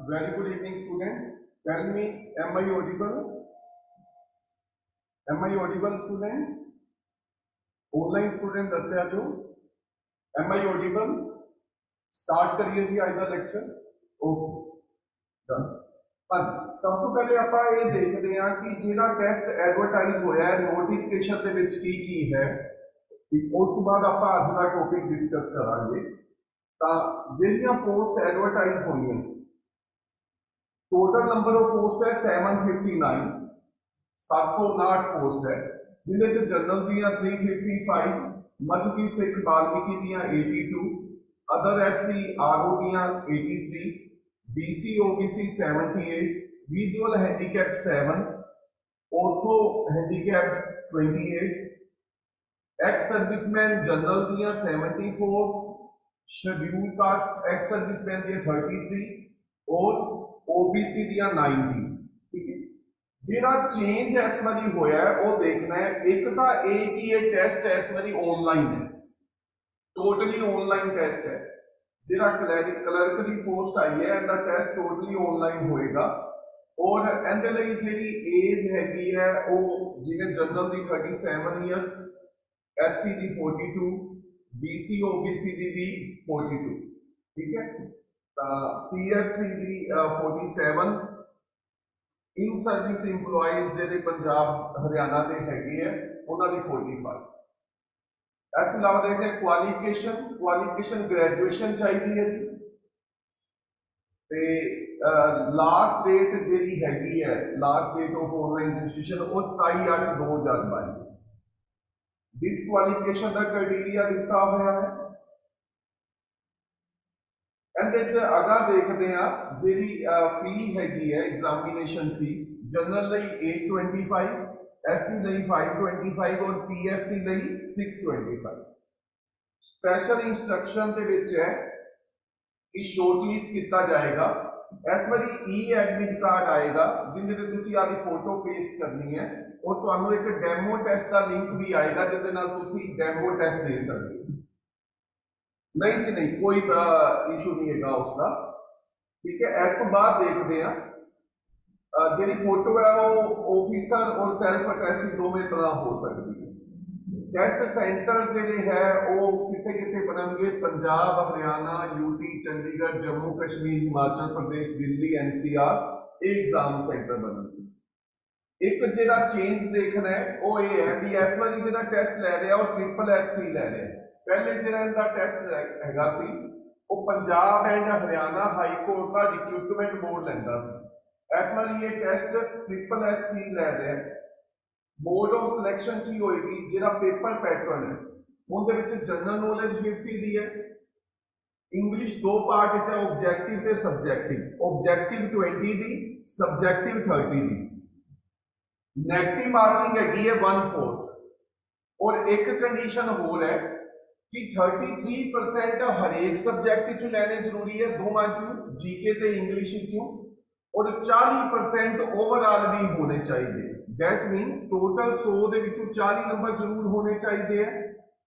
Very good evening, students. Tell me, am I audible? Am I audible, students? Online student दस्या जो Am I audible? Start करिए जी आज का lecture. Okay. Done. हाँ, सब तो पहले ਆਪਾਂ ਇਹ ਦੇਖਦੇ ਹਾਂ ਕਿ ਜਿਹੜਾ ਟੈਸਟ ਐਡਵਰਟਾਈਜ਼ ਹੋਇਆ ਹੈ ਨੋਟੀਫਿਕੇਸ਼ਨ ਦੇ ਵਿੱਚ ਕੀ ਹੈ ਉਸ ਤੋਂ ਬਾਅਦ ਆਪਾਂ ਅੱਜ ਦਾ ਟੌਪਿਕ ਡਿਸਕਸ ਕਰਾਂਗੇ ਤਾਂ ਜਿਹੜੀਆਂ ਪੋਸਟ ਐਡਵਰਟਾਈਜ਼ ਹੋਈਆਂ टोटल नंबर ऑफ पोस्ट है 759 759 पोस्ट है जिन्हें से जनरल दियां 355 मजहबी सिख बाल्मीकि दियां 82 अदर एससी आरओ दियां 83 BC OBC 78 visual handicap 7 ortho handicap 28 ex serviceman general दियां 74 शेड्यूल कास्ट एक्स सर्विसमैन दियां 33 और ओबीसी दिया 90 ठीक है जिहड़ा चेंज इस वारी होया है वो देखना है एक तो ये कि ये टेस्ट इस वारी ऑनलाइन है टोटली ऑनलाइन टेस्ट है जिहड़ा क्लर्क की पोस्ट आई है इहदा टेस्ट टोटली ऑनलाइन होएगा और इहदे लई जिहड़ी एज हैगी है वो जिवें जनरल दी 37 ईयर्स एससी दी 42 बीसी ओबीसी दी भी 42 ठीक है PSC the 47 in service employees जेडे पंजाब हरियाणा के हैगे है उन्होंने 45 इसके अलावा देखते हैं क्वालिफिकेशन ग्रेजुएशन चाहिए है जी ते लास्ट डेट जी हैगी है last date of online registration वो 27/8/2022 डिसक्वालिफिकेशन का क्राइटेरिया दिता हुआ है अगर देखते हैं जी फी हैगी है एग्जामिनेशन फी जनरल 825 एससी 525 और पीएससी 625 स्पेशल इंस्ट्रक्शन के है कि शॉर्टलिस्ट किया जाएगा इस बारी ई एडमिट कार्ड आएगा जिन्हें तुम आदि फोटो पेस्ट करनी है और तुहानू एक डेमो टेस्ट का लिंक भी आएगा जिससे डेमो टेस्ट दे सकते हो नहीं जी नहीं कोई इशू नहीं है उसका ठीक है इस तो बाद देखते हैं जी फोटो है वो ऑफिसर और सेल्फ अटैस्टेड दोवें तरह हो सकती है टेस्ट सेंटर जो है वो कितने कितने बनेंगे Punjab Haryana UT Chandigarh Jammu Kashmir Himachal Pradesh Delhi NCR exam centre बनेंगे एक जो चेंज देखना है वो ये है कि इस बार जो टेस्ट लै रहा वो SSC लै रहा है पहले जो टेस्ट हैगा सी वो Punjab and Haryana high court का रिक्रूटमेंट बोर्ड लैंदा सी इस बार ये टेस्ट SSC लै रहा है बोर्ड ऑफ सिलेक्शन की होएगी जिहड़ा पेपर पैटर्न है उनके विच जनरल नॉलेज 50 दी है इंग्लिश दो पार्ट है ऑब्जेक्टिव ते सब्जेक्टिव ऑब्जेक्टिव 20 दी सब्जेक्टिव 30 दी नेगेटिव मार्किंग हैगी है 1/4 और एक कंडीशन होर है कि 33% हरेक सब्जेक्ट चो लैने जरूरी है दोवां चो जीके ते इंग्लिश चो और 40% ओवरऑल भी होने चाहिए दैट मीन टोटल 100 दे विचों 40 नंबर जरूर होने चाहिए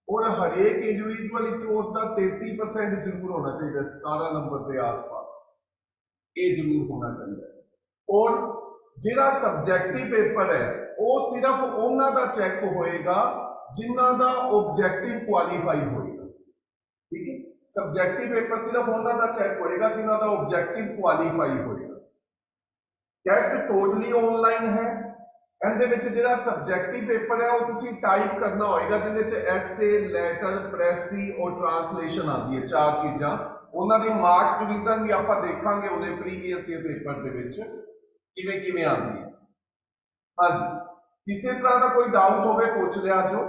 और हरेक इंडिविजुअल उसका 33% जरूर होना चाहिए 17 नंबर के आसपास ये जरूर होना चाहिए और जिहड़ा सब्जेक्टिव पेपर है वो सिर्फ उन्हां दा चेक होएगा जिन्हां दा ऑब्जेक्टिव क्वालीफाई होएगा ठीक है सब्जेक्टिव पेपर सिर्फ उन्हां दा चेक होएगा जिन्हां दा ऑब्जेक्टिव क्वालीफाई होएगा टेस्ट टोटली ऑनलाइन है इहदे विच जिहड़ा सब्जेक्टिव पेपर है वो तुसीं टाइप करना होएगा जिहदे च एसे लैटर प्रेसी और ट्रांसलेशन आती है चार चीज़ां उन्हां दी मार्क्स डिवीजन भी आपां देखांगे उहदे प्रीवियस ईयर पेपर दे विच किवें किवें आती है हाँ जी किसी तरह का कोई डाउट हो पूछ लिया जो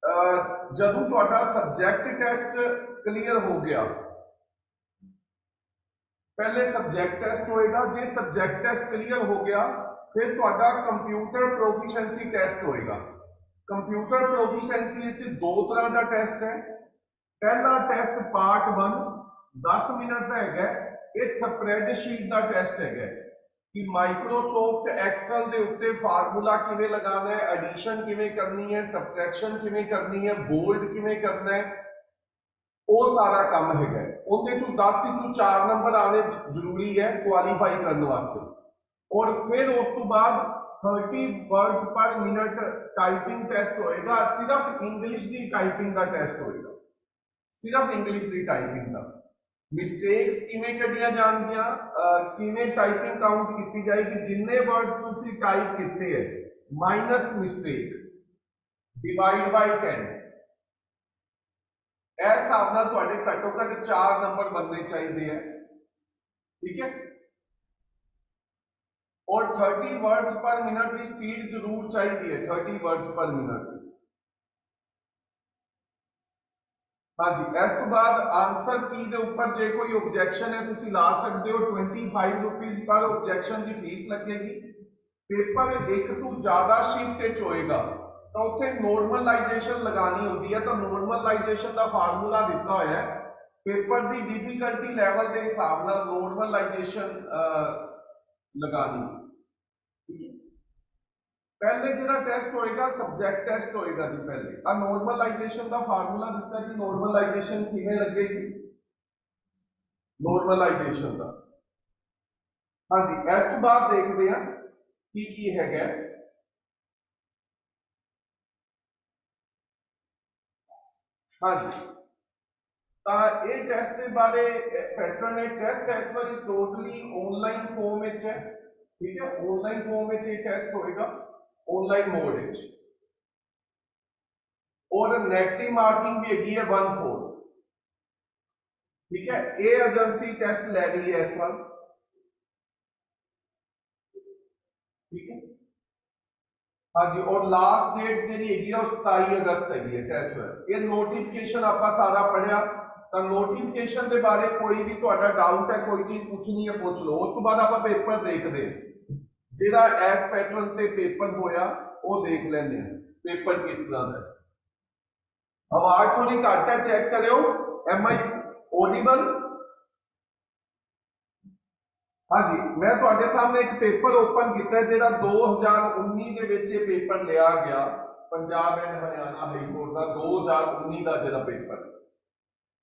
जदों तुहाडा सब्जेक्ट टेस्ट क्लीयर हो गया पहले सब्जेक्ट टेस्ट होएगा जे सब्जेक्ट टेस्ट क्लीयर हो गया फिर तुहाडा कंप्यूटर प्रोफिशिएंसी टेस्ट होएगा कंप्यूटर प्रोफिशिएंसी विच दो तरह का टेस्ट है पहला टेस्ट पार्ट 1 10 मिनट का है ये स्प्रेडशीट का टेस्ट है कि माइक्रोसॉफ्ट एक्सेल के उत्ते फार्मूला किवें लगाना है एडिशन किवें करनी है सबट्रैक्शन किवें करनी है बोल्ड किवें करना है ਉਹ ਸਾਰਾ ਕੰਮ ਹੈਗਾ ਉਹਦੇ ਚੋਂ 10 ਚੋਂ 4 ਨੰਬਰ ਆने ਜ਼ਰੂਰੀ ਹੈ ਕੁਆਲੀਫਾਈ ਕਰਨ ਵਾਸਤੇ और फिर उस तो बाद 30 वर्ड्स पर मिनट टाइपिंग टेस्ट होएगा सिर्फ इंग्लिश की टाइपिंग का टेस्ट होएगा सिर्फ इंग्लिश की टाइपिंग का मिस्टेक्स किवें कढ़िया जाएंगियां किवें टाइपिंग काउंट की जाएगी जिन्ने वर्ड्स तुसी टाइप किए हैं माइनस मिस्टेक डिवाइड बाय 10 इस हिसाब नाल तुहाडे घट्टो घट 4 नंबर बनने चाहिए ठीक है और 30 वर्ड्स पर मिनट की स्पीड जरूर चाहिए 30 वर्ड्स पर मिनट हाँ जी इस तो बाद आंसर की दे ऊपर जे कोई ऑब्जेक्शन है तुसी ला सकते हो 25 रुपीज पर ऑब्जेक्शन की फीस लगेगी पेपर एक तो ज्यादा शिफ्ट होएगा तो उत्थे नॉर्मलाइजेशन लगानी होती है तो नॉर्मलाइजेशन का फार्मूला दिता होया है पेपर की डिफिकल्टी लैवल के हिसाब नाल नॉर्मलाइजेशन लगानी पहले जो टेस्ट होएगा सब्जेक्ट टेस्ट होएगा जी पहले आ नॉर्मलाइजेशन का फार्मूला दिता जी नॉर्मलाइजेशन किवें लगेगी नॉर्मलाइजेशन का हाँ जी इस तो बाद देखते हैं की है हाँ जी तो ये टेस्ट के बारे पैटर्न है टेस्ट इस बार टोटली ऑनलाइन फॉर्म है ठीक है ऑनलाइन फॉर्म में ये टेस्ट होएगा ऑनलाइन मोड और नेगेटिव मार्किंग भी हैगी है 1/4 ठीक है ये एजेंसी टेस्ट ले रही है इस बार ठीक है हाँ जी और लास्ट डेट जी हैगी 27 अगस्त हैगी है टेस्ट ये नोटिफिकेशन आप सारा पढ़िया तो नोटिफिकेशन के बारे कोई भी तुहाडा डाउट है कोई चीज पूछनी है पूछ लो उस तो बाद आप पेपर देखते हैं जिहड़ा इस पैटर्न से पेपर होया वो देख लेंगे पेपर किस तरह का आवाज थोड़ी घट है चेक करो एम आई ऑडिबल हाँ जी मैं तुहाडे सामने एक पेपर ओपन किया जिहड़ा 2019 के विच पेपर लिया गया Punjab and Haryana high court का 2019 का जिहड़ा पेपर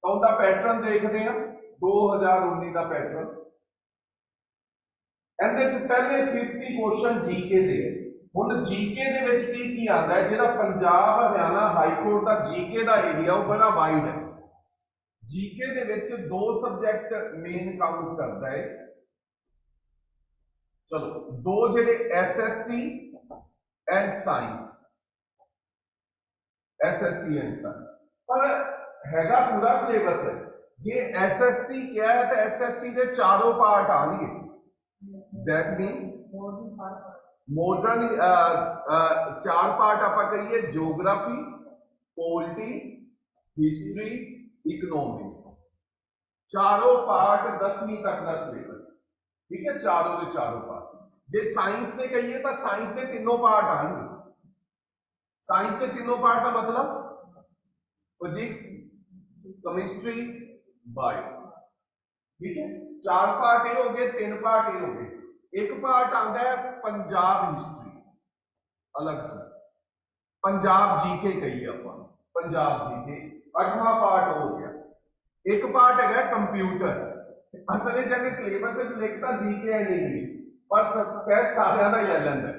तो उनका पैटर्न देखते हैं 2019 का पैटर्न पहले 50 क्वेश्चन जीके दे हुण जीके दे विच की आंदा है जिहड़ा पंजाब हरियाणा हाई कोर्ट का जीके का एरिया वो बड़ा वाइड है जीके दे विच 2 सब्जेक्ट मेन काउंट करता है चलो 2 जिहड़े SST and science SST and science पर हैगा पूरा सिलेबस है जे एसएसटी क्या है तो एसएसटी के चारों पार्ट आएंगे दैट मीन मॉडर्न 4 पार्ट आप कहिए ज्योग्राफी पॉलिटी हिस्ट्री इकोनॉमिक्स चारों पार्ट 10वीं तक का सिलेबस ठीक है चारों के चारों पार्ट जे साइंस ने कहिए तो साइंस के तीनों पार्ट आएंगे साइंस के तीनों पार्ट का मतलब फिजिक्स केमिस्ट्री बायो ठीक है 4 पार्ट ये हो गए 3 पार्ट ये हो गए एक पार्ट आता है पंजाब हिस्ट्री अलग पंजाब जीके कही अपन पंजाब जीके 8वां पार्ट हो गया एक पार्ट है कंप्यूटर असल में सिलेबस लिखता जीके एंड इंग्लिश पर टेस्ट सारे का ही ले लेंदा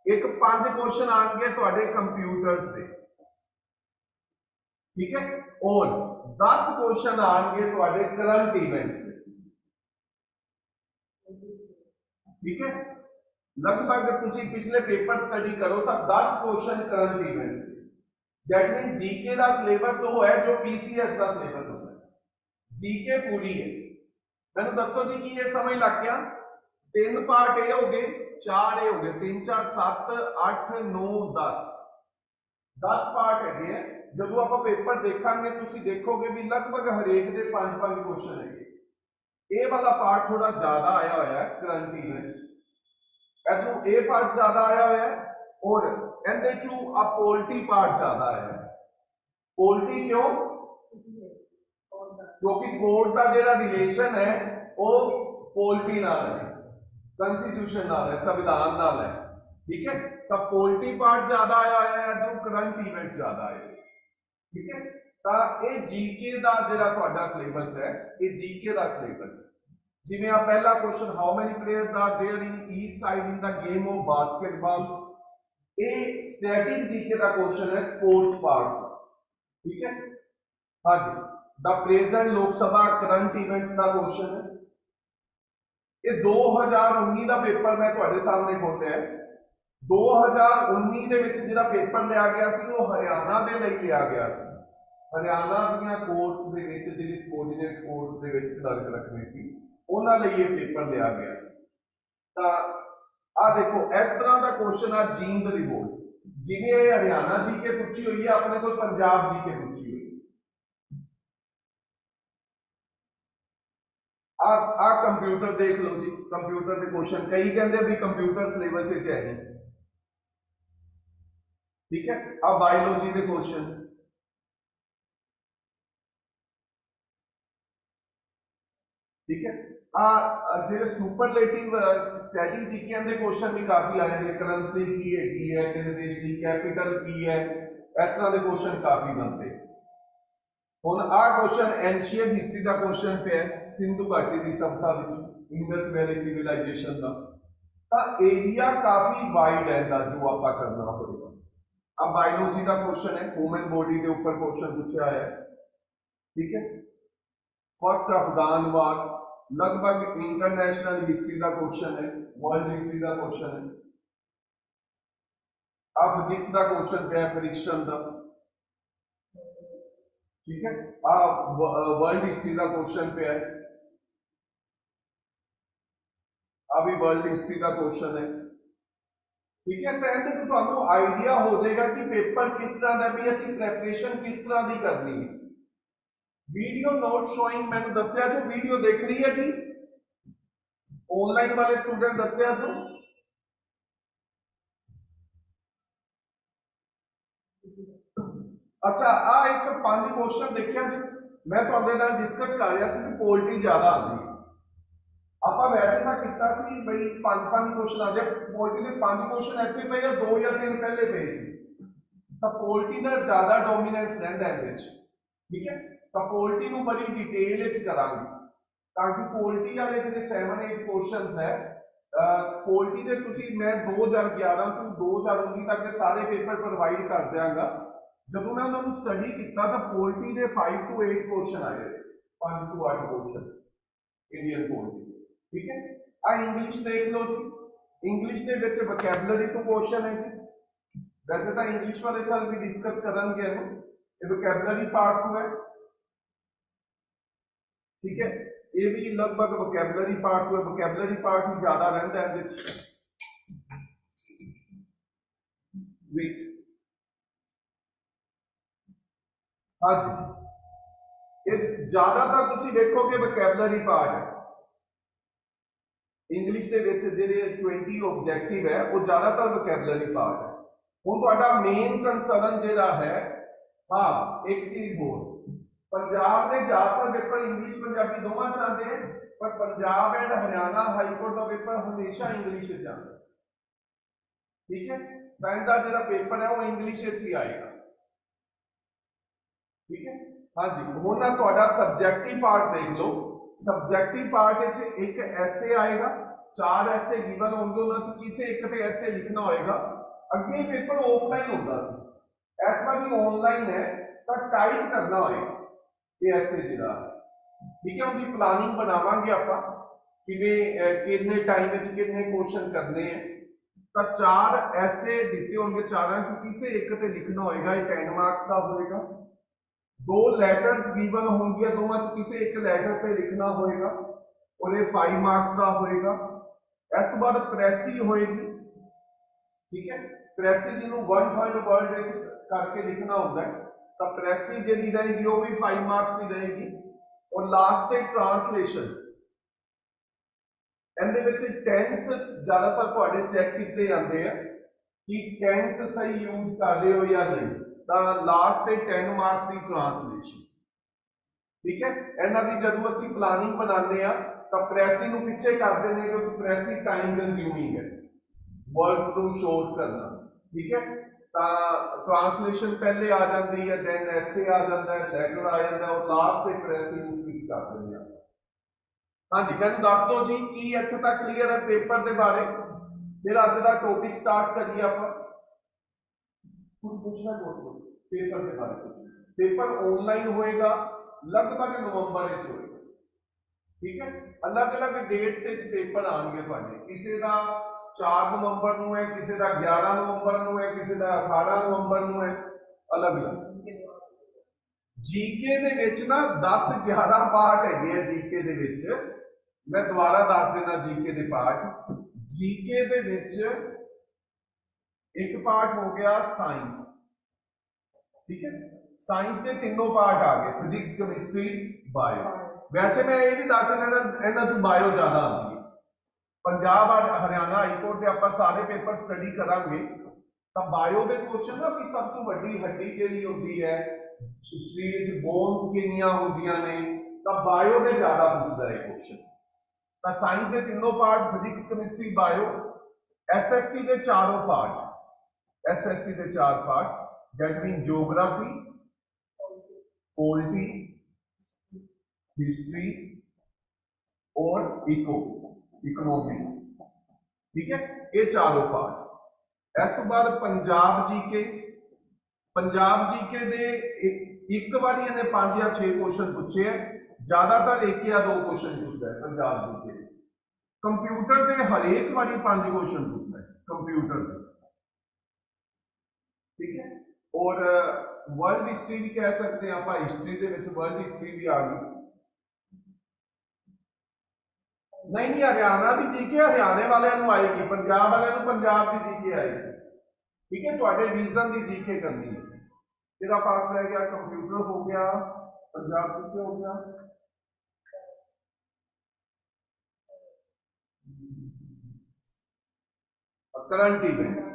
एक 5 क्वेश्चन आएंगे तुहाडे कंप्यूटर्स दे ठीक है और 10 क्वेश्चन आएंगे तुहाडे करंट इवेंट्स दे ठीक है लगभग तुसी पिछले पेपर स्टडी करो तो 10 question current events that mean GK का सिलेबस वो है जो पीसीएस का सिलेबस होता है जीके पूरी है मैंने दसो जी कि ये समझ लग गया 3 पार्ट ये हो गए 4 ये हो गए 3 4 7 8 9 10 10 पार्ट है जब आप पेपर देखांगे तुसी देखोगे भी लगभग हरेक दे 5-5 क्वेश्चन है ए वाला पार्ट थोड़ा ज्यादा आया हुआ है करंट इवेंट्स इधरों ए पार्ट ज्यादा आया हुआ है और एंड टू आ पॉलिटी पार्ट ज्यादा आया है पॉलिटी क्यों क्योंकि कोर्ट का जो रिलेशन है वो पॉलिटी नाल है कॉन्स्टिट्यूशन नाल है संविधान नाल है ठीक है। तो पॉलिटी पार्ट ज्यादा आया है इधरों करंट इवेंट ज्यादा आए ठीक है। ਤਾਂ ਇਹ ਜੀਕੇ ਦਾ ਜਿਹੜਾ ਤੁਹਾਡਾ ਸਿਲੇਬਸ ਹੈ, ਇਹ ਜੀਕੇ ਦਾ ਸਿਲੇਬਸ ਹੈ। ਜਿਵੇਂ ਆ ਪਹਿਲਾ question, how many players are there in each side in the game of basketball, ਇਹ ਸਟੈਟਿਕ ਜੀਕੇ ਦਾ ਕੁਐਸਚਨ ਹੈ ਸਪੋਰट्स ਪਾर्ट, ठीक है। हाँ जी, द प्रेजेंट लोक सभा करंट इवेंट्स का क्वेश्चन है। ये 2019 का पेपर मैं ਤੁਹਾਡੇ सामने खोलिया है। 2019 ਦੇ ਵਿੱਚ ਜਿਹੜਾ ਪੇਪਰ ਲਿਆ ਗਿਆ ਸੀ ਉਹ ਹਰਿਆਣਾ ਦੇ ਲਈ ਲਿਆ ਗਿਆ ਸੀ। ਹਰਿਆਣਾ ਦੀਆਂ ਕੋਰਟਸ ਦੇ ਵਿੱਚ ਜਿਹੜੀ ਸਬੋਰਡੀਨੇਟ ਕੋਰਟਸ ਦੇ ਵਿੱਚ ਕਲਰਕ ਰੱਖਣੇ ਸੀ, ਉਹਨਾਂ ਲਈ ਇਹ ਪੇਪਰ ਲਿਆ ਗਿਆ ਸੀ। ਤਾਂ ਆ ਦੇਖੋ ਇਸ ਤਰ੍ਹਾਂ ਦਾ ਕੁਐਸਚਨ ਆ ਜੀਂਦ ਰਿਵੋਲਟ, ਜਿਵੇਂ ਇਹ ਹਰਿਆਣਾ ਜੀ ਕੇ ਪੁੱਛੀ ਹੋਈ ਹੈ, ਆਪਣੇ ਕੋਲ ਪੰਜਾਬ ਜੀ ਕੇ ਪੁੱਛੀ ਹੋਈ। आ कंप्यूटर देख लो जी, कंप्यूटर के क्वेश्चन कई कहते भी कंप्यूटर सिलेबस है नहीं, ठीक है। अब बायोलॉजी के क्वेश्चन, ठीक है। जो सुपरलेटिव स्टैटिक जीके के क्वेश्चन भी काफी आए हैं, करेंसी की है किसी देश की, कैपिटल की है, इस तरह के क्वेश्चन काफी बनते। ਹੁਣ ਆ क्वेश्चन एंशियंट हिस्ट्री का क्वेश्चन पे है, सिंधु घाटी की सभ्यता विच इंडस वैली सिविलाइजेशन का। तो एरिया काफी वाइड है जो आप करना होगा। अब बायोलॉजी का क्वेश्चन है, ह्यूमन बॉडी के ऊपर क्वेश्चन पूछा है, ठीक है। फर्स्ट अफगान वार, लगभग इंटरनेशनल हिस्ट्री का क्वेश्चन है, वर्ल्ड हिस्ट्री का क्वेश्चन है। अब फिजिक्स का क्वेश्चन पे है, फ्रिक्शन का, ठीक है। वर्ल्ड हिस्ट्री का क्वेश्चन पे है, अभी वर्ल्ड हिस्ट्री का क्वेश्चन है, ठीक है। तो तुहानू आइडिया हो जाएगा कि पेपर किस तरह का भी असं प्रैपरेशन किस तरह की करनी है। वीडियो नॉट शोइंग, मैंने दसिया जो वीडियो देख रही है जी, ऑनलाइन वाले स्टूडेंट दसिया जो, अच्छा। आ एक 5 क्वेश्चन देखिया जी, मैं तुहाडे नाल डिस्कस कर रहा सी कि पोल्ट्री ज़्यादा आती है। आप वैसे तो किया सी बई 5 क्वेश्चन आ जाए, पोल्ट्री के 5 क्वेश्चन इतने पे या 2 या 3 पहले पे सी, तो पोल्ट्री का ज़्यादा डोमीनेंस रहिंदा है, ठीक है। तो पोल्ट्री को बड़ी डिटेल करांगे, ताकि पोल्ट्री वाले जो 7-8 क्वेश्चन है, पोल्ट्री के तुसीं मैं 2011 to 2019 तक के सारे पेपर प्रोवाइड कर देंगा। जब मैं उन्होंने स्टडी किया तो पोल्ट्री के 5 to 8 क्वेश्चन आए, 5 to 8 क्वेश्चन इंडियन पोल्ट्री, ठीक है। आ इंग्लिश देख लो जी, इंग्लिश के विच वोकैबुलरी तो क्वेश्चन है जी। वैसे तो इंग्लिश वाले साल भी डिस्कस करेंगे, ये वोकैबुलरी पार्ट टू है, ठीक है। ये भी लगभग वोकैबुलरी पार्ट टू है, वोकैबुलरी पार्ट ही ज्यादा रहता है विच। हाँ जी, ये ज्यादातर तुसीं देखोगे वोकैबुलरी पार्ट है। इंग्लिश के विच जिहड़े 20 ऑब्जेक्टिव है वो ज्यादातर वोकैबुलरी पार्ट है। हुण तुहाडा मेन कंसर्न जिहड़ा है, हाँ एक चीज होर, पंजाब के ज्यादातर पेपर इंग्लिश पंजाबी दोवां च आते हैं, पर पंजाब एंड हरियाणा हाईकोर्ट का पेपर हमेशा इंग्लिश च आता है, ठीक है। तो इनका जिहड़ा पेपर है वो इंग्लिश ही आएगा, ठीक है। हाँ जी, हुण ना तुहाडा सब्जैक्टिव पार्ट देख लो। सब्जैक्टिव पार्ट एक ऐसे आएगा, 4 ऐसे गिवन होंगे, उन्होंने किसी एक ते ऐसे लिखना होएगा। अगे पेपर ऑफलाइन होता है, ऐसा भी ऑनलाइन है तो टाइप करना होएगा ये ऐसे जिहड़ा, ठीक है। उनकी प्लानिंग बनावांगे आपां कितने टाइम में कितने क्वेश्चन करने हैं। तो 4 ऐसे दिते होंगे, 4 चों किसी एक ते लिखना होएगा, ये 10 मार्क्स का होएगा। 2 लैटर्स गिवन होंगे, दोवां च किसी एक लैटर पे लिखना होएगा और ये 5 मार्क्स का होएगा। इस तो बाद प्रेसी होएगी, ठीक है। प्रेसी जिन्होंने 1/3 वर्ड करके लिखना होता है, तो प्रेसी जी रहेगी वो भी 5 मार्क्स की रहेगी। और लास्ट एक ट्रांसलेशन, इहदे टेंस ज्यादातर तुहाडे चेक किए जाते हैं कि टेंस सही यूज कर रहे हो या नहीं। लास्ट 10 मार्क्स की ट्रांसलेशन, ठीक है। इन्हां दी जदों असीं प्लानिंग बनाने आ तो प्रेसी नूं पिछे करते हैं, क्योंकि प्रेसी टाइम कंज्यूमिंग है, वर्ड्स को शॉर्ट करना, ठीक है। ट्रांसलेशन पहले आ जाती है, दैन एसे आ जाता है, लेटर आ जाता है और लास्ट एक रेफरेंस फिक्स कर देंगे। हाँ जी, मैं दस दो जी की इत्थे तक क्लीयर है पेपर के बारे। फिर अज का टॉपिक स्टार्ट करिए आप। कुछ पूछना दोस्तों पेपर के बारे में। पेपर ऑनलाइन होएगा, लगभग नवंबर होएगा, ठीक है। अलग अलग डेट्स पेपर आएंगे तुहाडे, किसी का 4 नवंबर ਨੂੰ है, किसी का 11 नवंबर ਨੂੰ है, किसी का 18 नवंबर ਨੂੰ है, अलग अलग। जीके दे विच ना 10-11 पार्ट है जीके दे विच। मैं दोबारा दस देना जीके दे पार्ट। जीके दे विच एक पार्ट हो गया साइंस, ठीक है। साइंस के तीनों पार्ट आ गए, फिजिक्स, केमिस्ट्री, बायो। वैसे मैं ये भी दस देना इन्हां चों बायो ज्यादा आती है। पंजाब हरियाणा हाईकोर्ट के आप सारे पेपर स्टडी करांगे तो बायो के क्वेश्चन ना कि सब तो वड्डी हड्डी केड़ी होती है, शरीर च बोन्स कितनियां होंदियां ने, तो बायो के ज्यादा पूछता है क्वेश्चन। तो साइंस के तीनों part physics, chemistry, bio. SST के चारों पार्ट, एसएसटी के 4 part, that mean geography, polity, history और इकोनॉमिक्स, ठीक है। ये चारों पार्ट। इस तो बाद पंजाब जीके। पंजाब जीके दे एक बारी इन्हें 5 या 6 क्वेश्चन पूछे है, ज्यादातर 1 या 2 क्वेश्चन पूछता है पंजाब जीके। कंप्यूटर के हरेक बारी 5 क्वेश्चन पूछता है कंप्यूटर के, ठीक है। और वर्ल्ड हिस्ट्री भी कह सकते हैं आप, हिस्ट्री के विच वर्ल्ड हिस्ट्री भी आ गई। नहीं हरियाणा की जीके हरियाणे वालों आएगी, पंजाब वालों पंजाब की जीके आएगी, ठीक है। तुहाडे रीजन की जीके करनी है। तेरा पार्ट रह गया कंप्यूटर हो गया, पंजाब जीके हो गया, करंट इवेंट्स।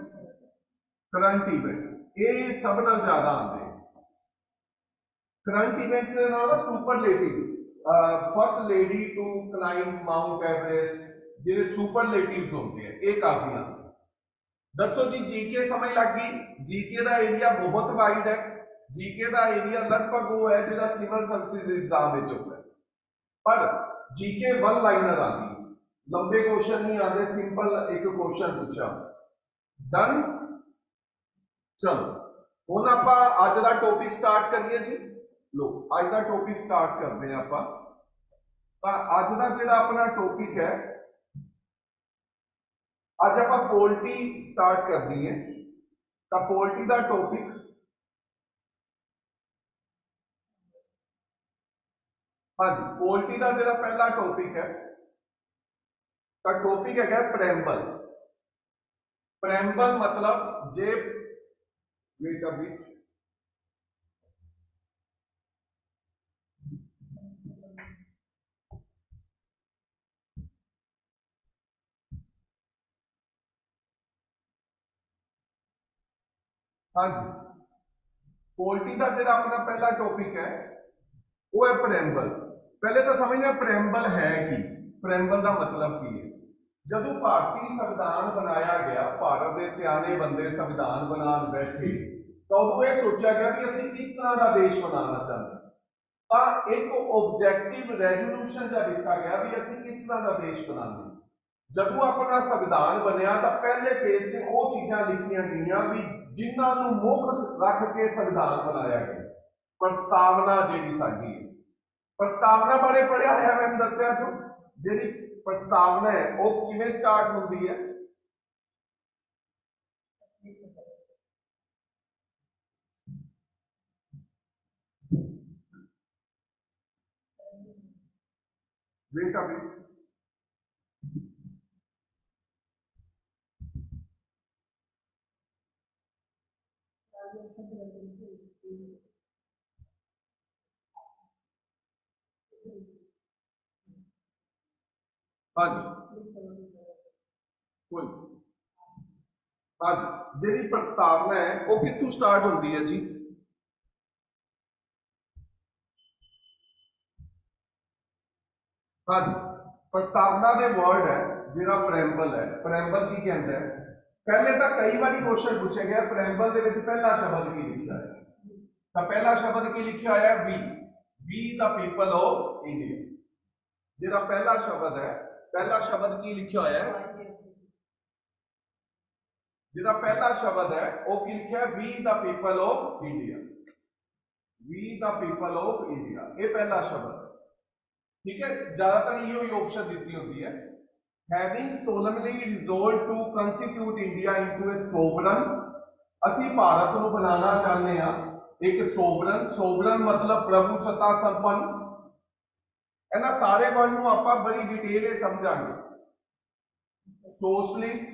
करंट इवेंट्स ये सब नाल ज्यादा आते हैं। Current events superlatives, first lady to climb Mount Everest, जो सुपरलेटिव्स होते हैं ये काफी आते हैं। दसो जी जीके समझ लग गई। जीके का एरिया बहुत वाइड है। जीके का एरिया लगभग वो है जो सिविल सर्विस एग्जाम में होता है, पर जीके वन लाइनर आती है, लंबे क्वेश्चन नहीं आते, सिंपल एक क्वेश्चन पूछा, डन। चलो हुण आपां अज दा टॉपिक स्टार्ट करिए जी। लो अज दा टॉपिक स्टार्ट करते हैं आपां। अज दा जिहड़ा अपना टॉपिक है, अज आपां पोल्ट्री स्टार्ट करनी है। तो पोल्ट्री का टॉपिक हाँ जी, पोल्ट्री का जो पहला टॉपिक है, तो टॉपिक है प्रैम्बल। प्रैम्बल मतलब जे वेट अ बिट, हाँ जी, पोल्ट्री का जो अपना पहला टॉपिक है वो है प्रैम्बल। पहले तो समझना प्रैम्बल है कि प्रैम्बल का मतलब की है। जब भारतीय संविधान बनाया गया, भारत के सियाने बंदे संविधान बना बैठे, तो उदों यह सोचा गया कि असं किस तरह का देश बनाना चाहते हैं। तो एक ऑब्जेक्टिव रेजोल्यूशन का दिता गया भी असं किस तरह का देश बनाना। जब अपना संविधान बनया तो पहले पेज से वो चीज़ां लिखिया गई भी जिन्होंने मुख रख के संविधान बनाया गया। प्रस्तावना जी साडी प्रस्तावना बारे पढ़िया है, मैंने दसिया जो जी प्रस्तावना है वो किवें स्टार्ट होती है। वेट अभी हाँ जी, कोई हाँ जी, जी प्रस्तावना है वो कितों स्टार्ट होती है जी। हाँ जी, प्रस्तावना के वर्ड है जो प्रैम्बल है। प्रैम्बल की कहते हैं पहले तो कई बार क्वेश्चन पूछा गया प्रैम्बल दे विच पहला शब्द की लिखा है, तो पहला शब्द की लिखा है we the people of India. जिहड़ा पहला शब्द है, पहला शब्द की लिखा है, जिहड़ा पहला शब्द है वो की लिखा है we the people of India, we the people of India, ये पहला शब्द है। ठीक है, ज्यादातर ये ऑप्शन दी होती है। Having solemnly resolved to constitute India into a sovereign, असी भारत को बनाना चाहते हैं एक सोवरन। सोवरन मतलब प्रभु सत्ता संपन्न। इन्हां सारे वर्ड को आप बड़ी डिटेल समझांगे। सोशलिस्ट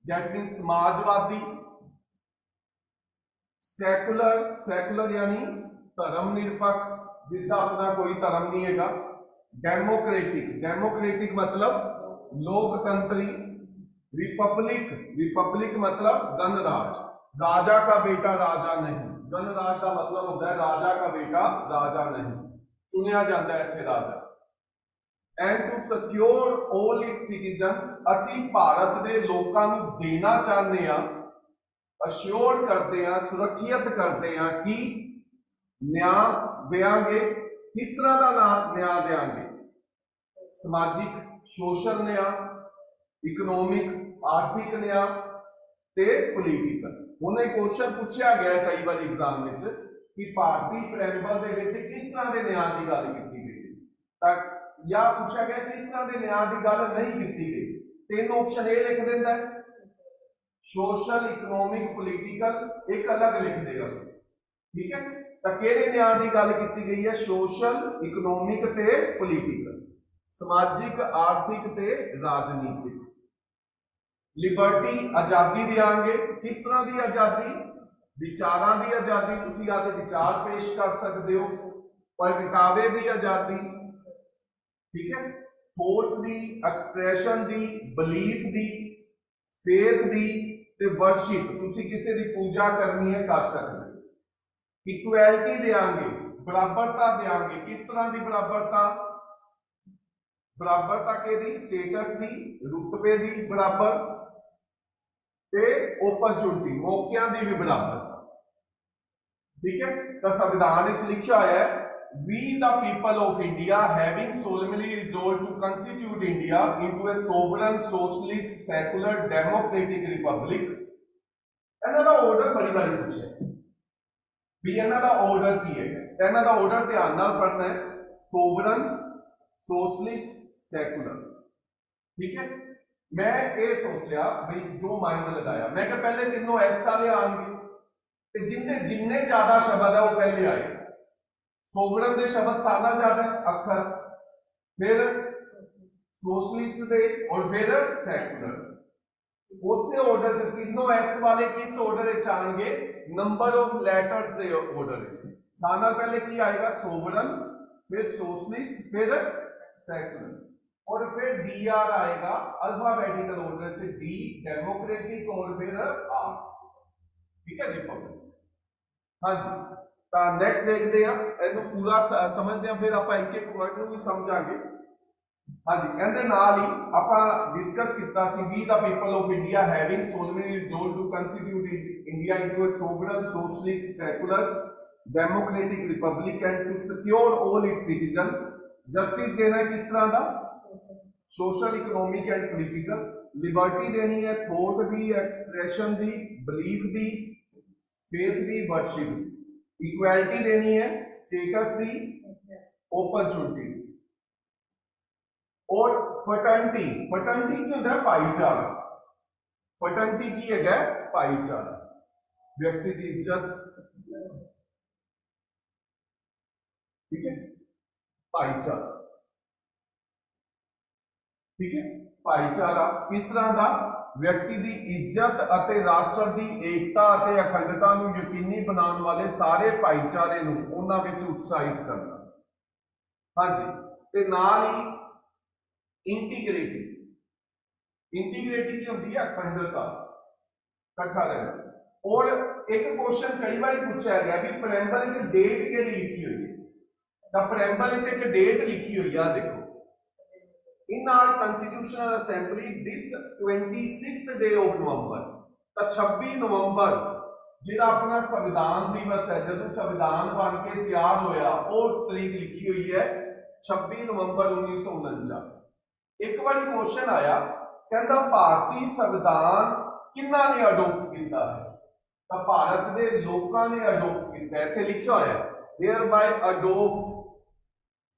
दैट मीन समाजवादी, सैकुलर, सैकुलर यानी धर्म निरपक्ष जिसका अपना कोई धर्म नहीं है। डेमोक्रेटिक, डेमोक्रेटिक मतलब लोकतंत्री। रिपब्लिक, रिपब्लिक मतलब गणराज, राजा का बेटा राजा नहीं। गणराज का मतलब होता है राजा का बेटा राजा नहीं, चुनिया जाता है इत्थे राजा। And to secure all its citizen, असी भारत के लोगों को देना चाहते हैं, अश्योर करते हैं, सुरक्षित करते हैं कि न्याय देंगे। किस तरह का न्याय देंगे? समाजिक सोशल न्याय, इकोनॉमिक आर्थिक न्याय ते पोलीटिकल। उन्हें क्वेश्चन पूछा गया कई बार एग्जाम में कि भारतीय प्रैम्बल दे विच किस तरह के न्याय की गल की गई, या पूछा गया किस तरह के न्याय की गल नहीं की गई। तीन ऑप्शन ये लिख देता है, सोशल, इकोनॉमिक, पोलीटिकल, एक अलग लिख देगा। ठीक है, तो किहड़े न्याय की गल की गई है? सोशल, इकोनॉमिक ते पोलीटिकल, समाजिक, आर्थिक ते राजनीतिक। लिबर्टी आजादी देंगे। किस तरह की आजादी? विचारां की आजादी, तुसीं आपदे विचार पेश कर सकते हो। प्रगटावे की आजादी, ठीक है, थॉट्स की, एक्सप्रैशन की, बिलीफ की, फेथ की ते वर्शिप, तुसीं किसी की पूजा करनी है कर सकते हो। इक्वैलिटी देंगे, बराबरता देंगे। किस तरह की बराबरता? बराबरता के स्टेटस की, रुतबे की बराबर ते अपॉर्चुनिटी, मौकों की भी बराबर। ठीक है, तो संविधान लिखा है we the people of India having solemnly resolved to constitute India into a sovereign, socialist, secular, democratic republic। इन्हां दा ऑर्डर बड़ी बारी पूछे भी इन्हां दा ऑर्डर की है। इन्हां दा ऑर्डर ध्यान नाल पढ़ना है, सोवरन, सोशलिस्ट, सैकुलर। ठीक है, मैं ये सोचा भाई जो माइंड लगाया, मैं क्या पहले तीनों एस वाले आएंगे, जिनके जिन्ने ज्यादा शब्द है वो पहले आए। सोवरन के शब्द सारा ज्यादा अखर, फिर सोशलिस्ट दे और फिर सैकुलर। उस ऑर्डर से तीनों एक्स वाले किस ऑर्डर च आएंगे? नंबर ऑफ लैटर्स के ऑर्डर। सारा पहले की आएगा? सोवरन, फिर सोशलिस्ट, फिर सैकुलर, और फिर डी आर आएगा अल्फाबेटिकल ऑर्डर से, डी डेमोक्रेटिक और फिर आर। ठीक है, रिपब्लिक। हाँ जी, तो नेक्स्ट देखते हैं, इन्हें पूरा समझते हैं, फिर आप एक एक वर्ड को भी समझांगे। हाँ जी, इहदे नाल ही आप डिस्कस किया सी we the people of India having solemnly resolved to constitute India into a sovereign, socialist, secular, democratic republic and to secure all its citizens। Justice देना है किस तरह का? Social, economic and political. Liberty देनी है thought की, expression की, belief की, फेथ की, वर्शिप। इक्वैलिटी देनी है स्टेटस की, अपॉर्चुनिटी। और फटर्निटी, फटर्निटी की होता है भाईचारा। फटर्निटी की है भाईचारा, व्यक्ति की इज्जत। ठीक है, भाईचारा। ठीक है, भाईचारा किस तरह का? व्यक्ति की इज्जत अते राष्ट्र की एकता अते अखंडता को यकीनी बनाने वाले सारे भाईचारे को उन्हां विच उत्साहित करना। हाँ जी, ते नाल ही इंटीग्रिटी। इंटीग्रिटी की होती है अखंडता, इकट्ठा रहना। और एक क्वेश्चन कई बार पूछा गया भी प्रैम्बल च डेट के लिए लिखी हुई है, तो प्रैम्बल च एक डेट लिखी हुई है, देखो in our constitutional assembly this 26th day of November, ਤਾਂ 26 ਨਵੰਬਰ ਜਿਹੜਾ ਆਪਣਾ ਸੰਵਿਧਾਨ ਦਿਵਸ ਹੈ, ਜਦੋਂ ਸੰਵਿਧਾਨ ਬਣ ਕੇ ਤਿਆਰ ਹੋਇਆ, ਉਹ ਤਰੀਕ ਲਿਖੀ ਹੋਈ ਹੈ 26 ਨਵੰਬਰ 1949। ਇੱਕ ਵਾਰੀ ਕੁਐਸਚਨ ਆਇਆ, ਕਹਿੰਦਾ ਭਾਰਤੀ ਸੰਵਿਧਾਨ ਕਿਹਨਾਂ ਨੇ ਅਡੋਪਟ ਕੀਤਾ ਹੈ? ਤਾਂ ਭਾਰਤ ਦੇ ਲੋਕਾਂ ਨੇ ਅਡੋਪਟ ਕੀਤਾ। ਇੱਥੇ ਲਿਖਿਆ ਹੋਇਆ thereby adopt,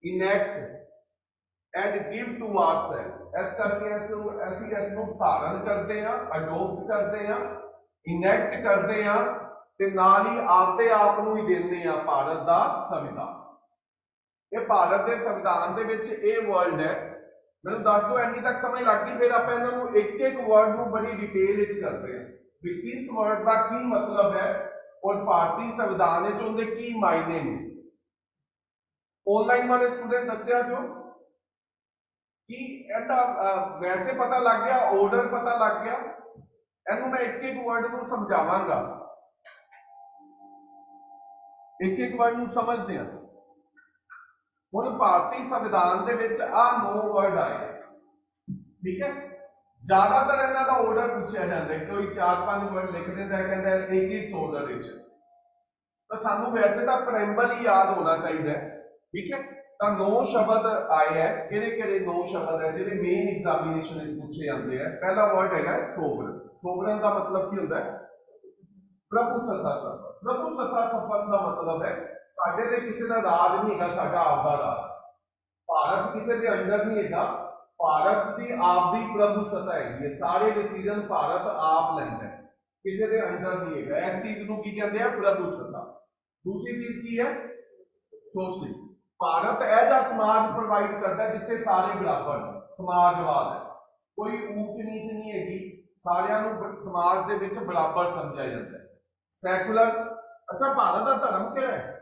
enact and give to ourselves। ਇਸ ਕਰਕੇ ਅਸੀਂ ਇਸ ਨੂੰ ਧਾਰਨ ਕਰਦੇ ਹਾਂ, ਅਡੋਪਟ ਕਰਦੇ ਹਾਂ, ਇਨੈਕਟ ਕਰਦੇ ਹਾਂ ਤੇ ਨਾਲ ਹੀ ਆਪਦੇ ਆਪ ਨੂੰ ਹੀ ਦਿੰਦੇ ਹਾਂ ਭਾਰਤ ਦਾ ਸੰਵਿਧਾਨ। ਇਹ ਭਾਰਤ ਦੇ ਸੰਵਿਧਾਨ ਦੇ ਵਿੱਚ ਇਹ ਵਰਡ ਹੈ। ਮੈਨੂੰ ਦੱਸ ਦਿਓ ਇੰਨੀ ਤੱਕ ਸਮਝ ਲੱਗ ਗਈ? ਫਿਰ ਆਪਾਂ ਇਹਨਾਂ ਨੂੰ ਇੱਕ ਇੱਕ ਵਰਡ ਨੂੰ ਬੜੀ ਡਿਟੇਲ ਵਿੱਚ ਕਰਦੇ ਹਾਂ ਵੀ ਕਿਸ ਵਰਡ ਦਾ ਕੀ ਮਤਲਬ ਹੈ ਔਰ ਭਾਰਤੀ ਸੰਵਿਧਾਨ ਵਿੱਚ ਉਹਦੇ ਕੀ ਮਾਇਨੇ ਨੇ। ਆਨਲਾਈਨ ਵਾਲੇ ਸਟੂਡੈਂਟ ਦੱਸਿਆ ਜੋ ਕਿ ਇਹਦਾ ਵੈਸੇ ਪਤਾ ਲੱਗ ਗਿਆ, ਆਰਡਰ ਪਤਾ ਲੱਗ ਗਿਆ। ਇਹਨੂੰ ਮੈਂ ਇੱਕ ਇੱਕ ਵਰਡ ਨੂੰ ਸਮਝਾਵਾਂਗਾ, ਇੱਕ ਇੱਕ ਵਰਡ ਨੂੰ ਸਮਝਦੇ ਹਾਂ। ਹੁਣ ਭਾਰਤੀ ਸੰਵਿਧਾਨ ਦੇ ਵਿੱਚ ਆਹ 9 ਵਰਡ ਆਏ, ਠੀਕ ਹੈ। ਜ਼ਿਆਦਾਤਰ ਇਹਨਾਂ ਦਾ ਆਰਡਰ ਪੁੱਛਿਆ ਜਾਂਦਾ, ਕੋਈ 4-5 ਵਰਡ ਲਿਖ ਦਿੰਦਾ, ਕਹਿੰਦਾ ਇਹ ਕਿਸ ਆਰਡਰ ਵਿੱਚ। ਤਾਂ ਸਾਨੂੰ ਵੈਸੇ ਤਾਂ ਪ੍ਰੈਂਬਲ ਹੀ ਯਾਦ ਹੋਣਾ ਚਾਹੀਦਾ ਹੈ, ਠੀਕ ਹੈ। ਤਾਂ 9 ਸ਼ਬਦ ਆਏ ਹੈ। ਕਿਹੜੇ ਕਿਹੜੇ 9 ਸ਼ਬਦ ਹੈ ਜਿਹੜੇ ਮੇਨ ਐਗਜ਼ਾਮੀਨੇਸ਼ਨ ਵਿੱਚ ਪੁੱਛੇ ਜਾਂਦੇ ਆ? ਪਹਿਲਾ ਵਰਡ ਹੈਗਾ ਸੋਵਰਨ। ਸੋਵਰਨ ਦਾ ਮਤਲਬ ਕੀ ਹੁੰਦਾ ਹੈ? ਪ੍ਰਭੂ ਸੱਤਾ ਸੰਪੰਨ। ਪ੍ਰਭੂ ਸੱਤਾ ਸੰਪੰਨ ਦਾ ਮਤਲਬ ਹੈ ਸਾਡੇ ਤੇ ਕਿਸੇ ਦਾ ਰਾਜ ਨਹੀਂ ਹੈਗਾ, ਸਾਡਾ ਆਪਦਾ ਰਾਜ। ਭਾਰਤ ਕਿਸੇ ਦੇ ਅੰਡਰ ਨਹੀਂ ਹੈਗਾ, ਭਾਰਤ ਦੀ ਆਪਦੀ ਪ੍ਰਭੂ ਸੱਤਾ ਹੈਗੀ ਹੈ। ਸਾਰੇ ਡਿਸੀਜਨ ਭਾਰਤ ਆਪ ਲੈਂਦਾ ਹੈ, ਕਿਸੇ ਦੇ ਅੰਡਰ ਨਹੀਂ ਹੈਗਾ। ਇਸ ਚੀਜ਼ ਨੂੰ ਕੀ ਕਹਿੰਦੇ ਆ? ਪ੍ਰਭੂ ਸੱਤਾ। ਦੂਸਰੀ ਚੀਜ਼ ਕੀ ਹੈ? ਸੋਸ਼ਲਿਜ਼ਮ। ਭਾਰਤ ਇਹਦਾ ਸਮਾਜ ਪ੍ਰੋਵਾਈਡ ਕਰਦਾ ਜਿੱਥੇ ਸਾਰੇ ਬਰਾਬਰ ਨੇ, ਸਮਾਜਵਾਦ ਹੈ, ਕੋਈ ਊਚ ਨੀਚ ਨਹੀਂ ਹੈਗੀ, ਸਾਰਿਆਂ ਨੂੰ ਸਮਾਜ ਦੇ ਵਿੱਚ ਬਰਾਬਰ ਸਮਝਿਆ ਜਾਂਦਾ ਹੈ। ਸੈਕੂਲਰ। ਅੱਛਾ, ਭਾਰਤ ਦਾ ਧਰਮ ਕਿਹੜਾ ਹੈ?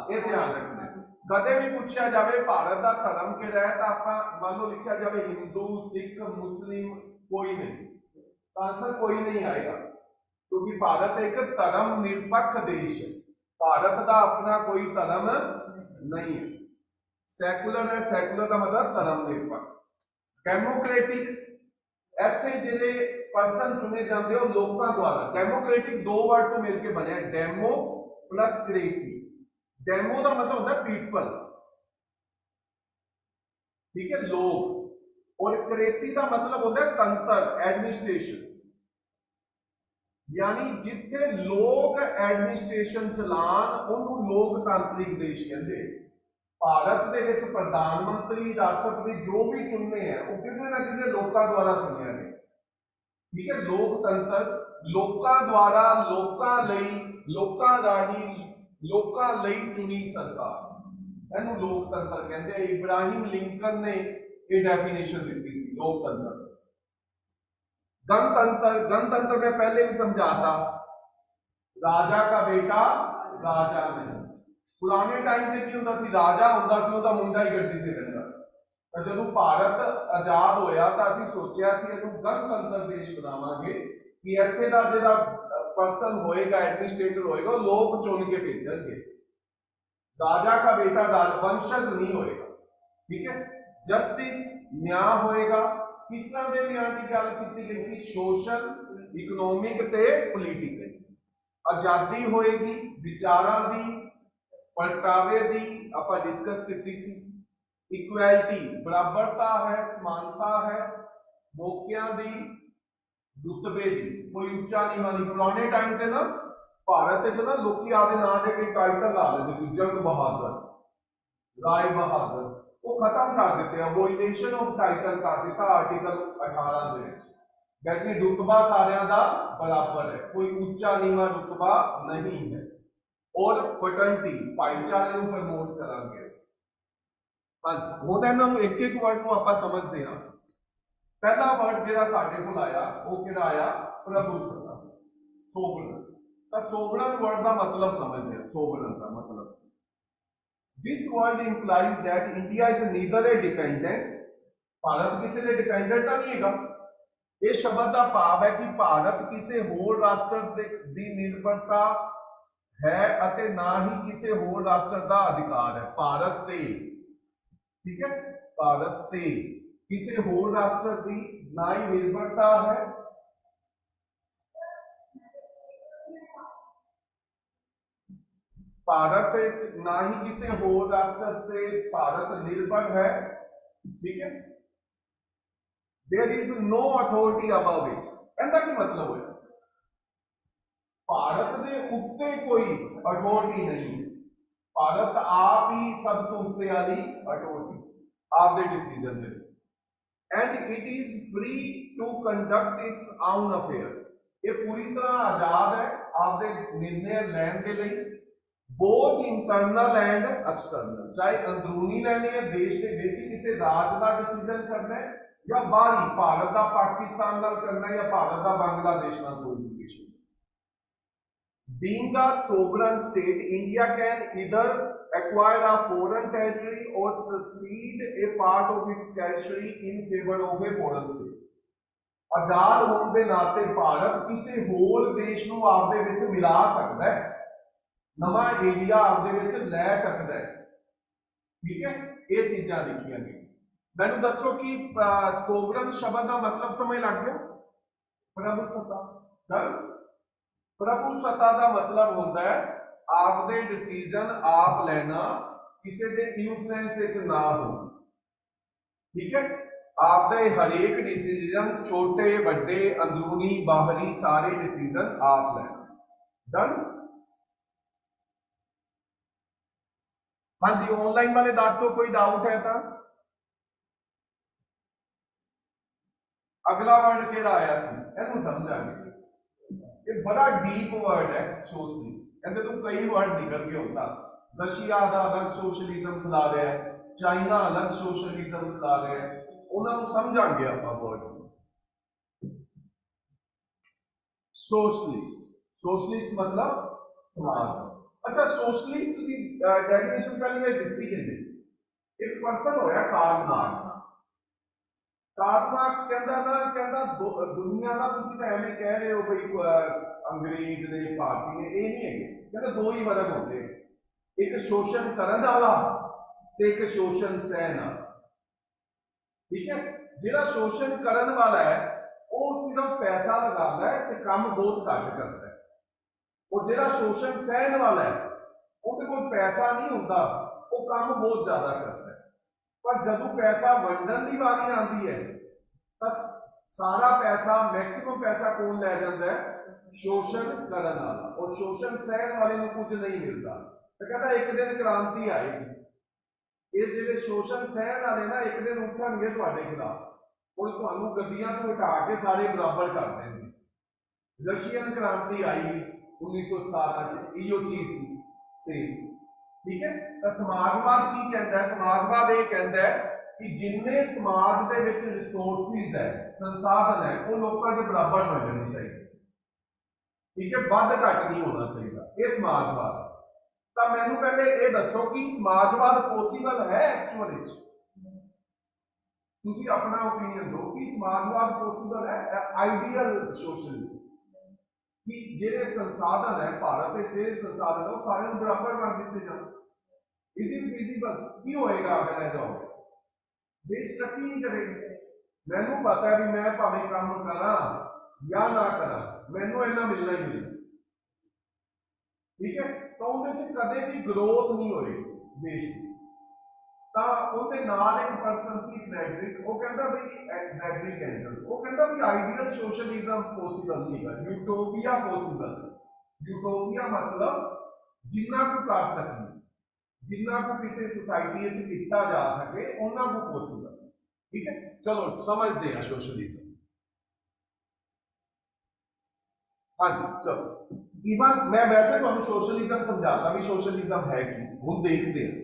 ਇਹ ਧਿਆਨ ਰੱਖਣਾ। ਕਦੇ ਵੀ ਪੁੱਛਿਆ ਜਾਵੇ ਭਾਰਤ ਦਾ ਧਰਮ ਕਿਹੜਾ ਹੈ ਤਾਂ ਆਪਾਂ ਮੰਨ ਲਓ ਲਿਖਿਆ ਜਾਵੇ ਹਿੰਦੂ, ਸਿੱਖ, ਮੁਸਲਿਮ, ਕੋਈ ਨਹੀਂ, ਤਾਂ ਆਂਸਰ ਕੋਈ ਨਹੀਂ ਆਏਗਾ, ਕਿਉਂਕਿ ਭਾਰਤ ਇੱਕ ਧਰਮ ਨਿਰਪੱਖ ਦੇਸ਼ ਹੈ। ਭਾਰਤ ਦਾ ਆਪਣਾ ਕੋਈ ਧਰਮ ਨਹੀਂ ਹੈ। ਸੈਕੂਲਰ ਹੈ, ਸੈਕੂਲਰ ਦਾ ਮਤਲਬ ਧਰਮ ਨਿਰਪੱਖ। ਡੈਮੋਕ੍ਰੈਟਿਕ, ਇੱਥੇ ਜਿਹੜੇ ਪਰਸਨ ਚੁਣੇ ਜਾਂਦੇ ਉਹ ਲੋਕਾਂ ਦੁਆਰਾ। ਡੈਮੋਕ੍ਰੈਟਿਕ 2 ਵਰਡ ਤੋਂ ਮਿਲ ਕੇ ਬਣਿਆ, ਡੈਮੋ ਪਲੱਸ ਕ੍ਰੇਟੀ। ਡੈਮੋ ਦਾ ਮਤਲਬ ਹੁੰਦਾ ਪੀਪਲ, ਠੀਕ ਹੈ, ਲੋਕ। ਔਰ ਕ੍ਰੇਸੀ ਦਾ ਮਤਲਬ ਹੁੰਦਾ ਤੰਤਰ, ਐਡਮਿਨਿਸਟ੍ਰੇਸ਼ਨ। यानी जिथे लोग एडमिनिस्ट्रेशन चलान ਉਹਨੂੰ लोकतांत्रिक देश कहते हैं। भारत ਦੇ ਵਿੱਚ प्रधानमंत्री, राष्ट्रपति जो भी चुनने हैं वो कितने ना कितने लोगों द्वारा चुने हैं, ठीक है। लोकतंत्र, लोगों द्वारा, लोगों ਲਈ, लोगों ਰਾਹੀਂ, लोगों ਲਈ चुनी सरकार, ਇਹਨੂੰ लोकतंत्र कहते हैं। इब्राहिम लिंकन ने ये डेफिनेशन दी थी लोकतंत्र। गणतंत्र, गणतंत्र में पहले भी समझाता, राजा का बेटा राजा नहीं। पुराने टाइम से की होता सी, राजा होता सी, ਉਹਦਾ ਮੁੰਡਾ ਹੀ ਗੱਦੀ ਤੇ ਰਹਿੰਦਾ। ਤਾਂ ਜਦੋਂ ਭਾਰਤ ਆਜ਼ਾਦ ਹੋਇਆ ਤਾਂ ਅਸੀਂ ਸੋਚਿਆ ਸੀ ਇਹਨੂੰ ਗਣਤੰਤਰ ਦੇਸ਼ ਬਣਾਵਾਂਗੇ ਕਿ ਇੱਥੇ ਦਾ ਜਿਹੜਾ ਪਰਸਨ ਹੋਏਗਾ, ਐਡਮਿਨਿਸਟ੍ਰੇਟਰ ਹੋਏਗਾ, ਲੋਕ ਚੁਣ ਕੇ ਭੇਜਣਗੇ। राजा का बेटा वंशज नहीं होएगा, ठीक है। जस्टिस, न्याय होएगा। किस तरह के न्याय की गल की गई थी? सोशल, इकोनॉमिक ते पॉलिटिकल। आजादी होएगी, विचारां दी, प्रगटावे दी आपां डिस्कस की सी। इक्वैलिटी, बराबरता है, समानता है, मौकियां दी, रुतबे दी, कोई उच्चा नहीं मानी। पुराने टाइम से ना भारत च ना लोग आदि नाम दे के टाइटल ला लेते थे, जंग बहादुर, राय बहादुर, वो खत्म कर देते हैं। अबोलिशन ऑफ टाइटल कर दिता article 18 they which. That mean रुतबा सारियां दा बराबर है, कोई ऊंचा नीवा रुतबा नहीं है। और फर्टर्निटी, भाईचारे को प्रमोट करांगे। हाँ जी, हुण इन्हां नूं एक एक वर्ड नूं आपां समझदे हां। पहला वर्ड जिहड़ा साडे कोल आया वो किहड़ा आया? प्रभुसत्ता, सोवरन। सोवरन वर्ड का मतलब समझते हैं। सोवरन का मतलब, this word implies that India is neither A dependence, Bharat किसी के डिपेंडेंट नहीं है। ये शब्द का भाव है कि भारत किसी होर राष्ट्र की निर्भरता है अते ना ही किसी होर राष्ट्र का अधिकार है। भारत ते, ठीक है, भारत ते किसी होर राष्ट्र की ना ही निर्भरता है भारत ना ही किसी होर राष्ट्र से भारत निर्भर है, ठीक है। There is no authority above it, कहता की मतलब है भारत के उत्ते कोई अथॉरिटी नहीं, भारत आप ही सब तो उत्ते वाली अथॉरिटी, आप दे डिसीजन दे, and it is free to conduct its own affairs, ये पूरी तरह आजाद है आपके निर्णय लैन के लिए, बोथ इंटरनल एंड एक्सटर्नल, चाहे अंदरूनी लैने है देश के विच किसी राज का डिसीजन करना है या बाहरी भारत का पाकिस्तान नाल करना है या भारत का बांग्लादेश नाल कोई भी issue. Being a sovereign state, India can either acquire a foreign territory or secede a part of its territory in favor of a foreign state. आजाद होने के नाते भारत किसी होर देश को आपदे विच मिला सकता है, नवा एरिया आपदे विच लै सकता है, ठीक है। ये चीज़ां लिखियां गई। मैनूं दसो कि सोवरन शब्द का मतलब समझ लग गया? प्रभु सत्ता, प्रभु सत्ता का मतलब होता है आपके डिसीजन आप लेना, किसी के इन्फ्लुएंस ना हो, ठीक है। आपके हरेक डिसीजन छोटे बड़े अंदरूनी बाहरी सारे डिसीजन आप लेना। डन? हाँ जी, ऑनलाइन वाले दस दो कोई डाउट है तो। अगला वर्ड केड़ा आया सी, इहनूं समझांगे। ये बड़ा डीप वर्ड है सोशलिस्ट, इहदे तो कई वर्ड निकल के होता। रशिया का अलग सोशलिज्म चला रहा है, चाइना अलग सोशलिज्म चला रहा है, उन्होंने समझांगे आपां वर्ड्स। सोशलिस्ट, सोशलिस्ट मतलब समाज। अच्छा, सोशलिस्ट की डेफिनेशन पहले मैं दिखती कहते एक पर्सन होया कार्ल मार्क्स। कार्ल मार्क्स कहता ना, कहता दुनिया का तुम तो एवं कह रहे हो भाई अंग्रेज ने भारती ने, ये नहीं है, कहते दो ही वर्ग होते हैं, एक शोषण करने वाला ते एक शोषण सहन वाला, ठीक है। जिहड़ा शोषण करने वाला है वो सिर्फ पैसा लगाता है तो काम बहुत घट करता है, और जिहड़ा शोषण सहन वाला है उहदे कोल पैसा नहीं होता, वो काम बहुत ज्यादा करता है। पर जदों पैसा वंडन की वारी आती है तब सारा पैसा मैक्सिमम पैसा कौन लै जाता है? शोषण करने वाला, और शोषण सहन वाले को कुछ नहीं मिलता। तो कहता एक दिन क्रांति आएगी, ये जिहड़े शोषण सहन वाले ना एक दिन उठणगे तुहाडे खिलाफ, और तुहानूं गद्दियां तो हटा के सारे बराबर कर देंगे। रशियन क्रांति आई 1917 इहो चीज सी, ठीक है। तो समाजवाद की कहता है? समाजवाद ये कहता है कि जिन्ने समाज के विच रिसोर्सिस है, संसाधन है, वो लोगों के बराबर मिलने चाहिए, ठीक है, वध घट नहीं होना चाहिए, ये समाजवाद। तो मैनू पहले ये दसो कि समाजवाद पॉसिबल है एक्चुअली? तुसी अपना ओपीनियन दो कि समाजवाद पॉसिबल है, आइडियल सोशलिज्म कि जेरे संसाधन है भारत के, जेरे संसाधन है वो सारे बराबर बन दिते जाए, इज इट फिजिबल? की होएगा अगर ऐसा हो? देश तरक्की नहीं करेगा। मैनू पता है भी मैं भावें काम करा या ना करा, मैनू इन्ना मिलना ही मिलना, ठीक है। तो उहदे च कदे भी ग्रोथ नहीं होएगी देश की। तो उहदे नाल एक पर्सन सी फ्रेडरिक, वो कहता भी फ्रेडरिक एंगल्स, वो कहता भी आइडियल सोशलिज्म पॉसिबल नहीं है, यूटोपिया पॉसिबल। यूटोपिया मतलब जिन्ना को कर सके, जिन्ना को किसी सोसाइटी किया जा सके उन्ना को पॉसिबल, ठीक है। चलो समझते हैं सोशलिज्म। हाँ जी, चलो इवन मैं वैसे तो सोशलिज्म समझाता भी सोशलिज्म है कि हम देखते हैं।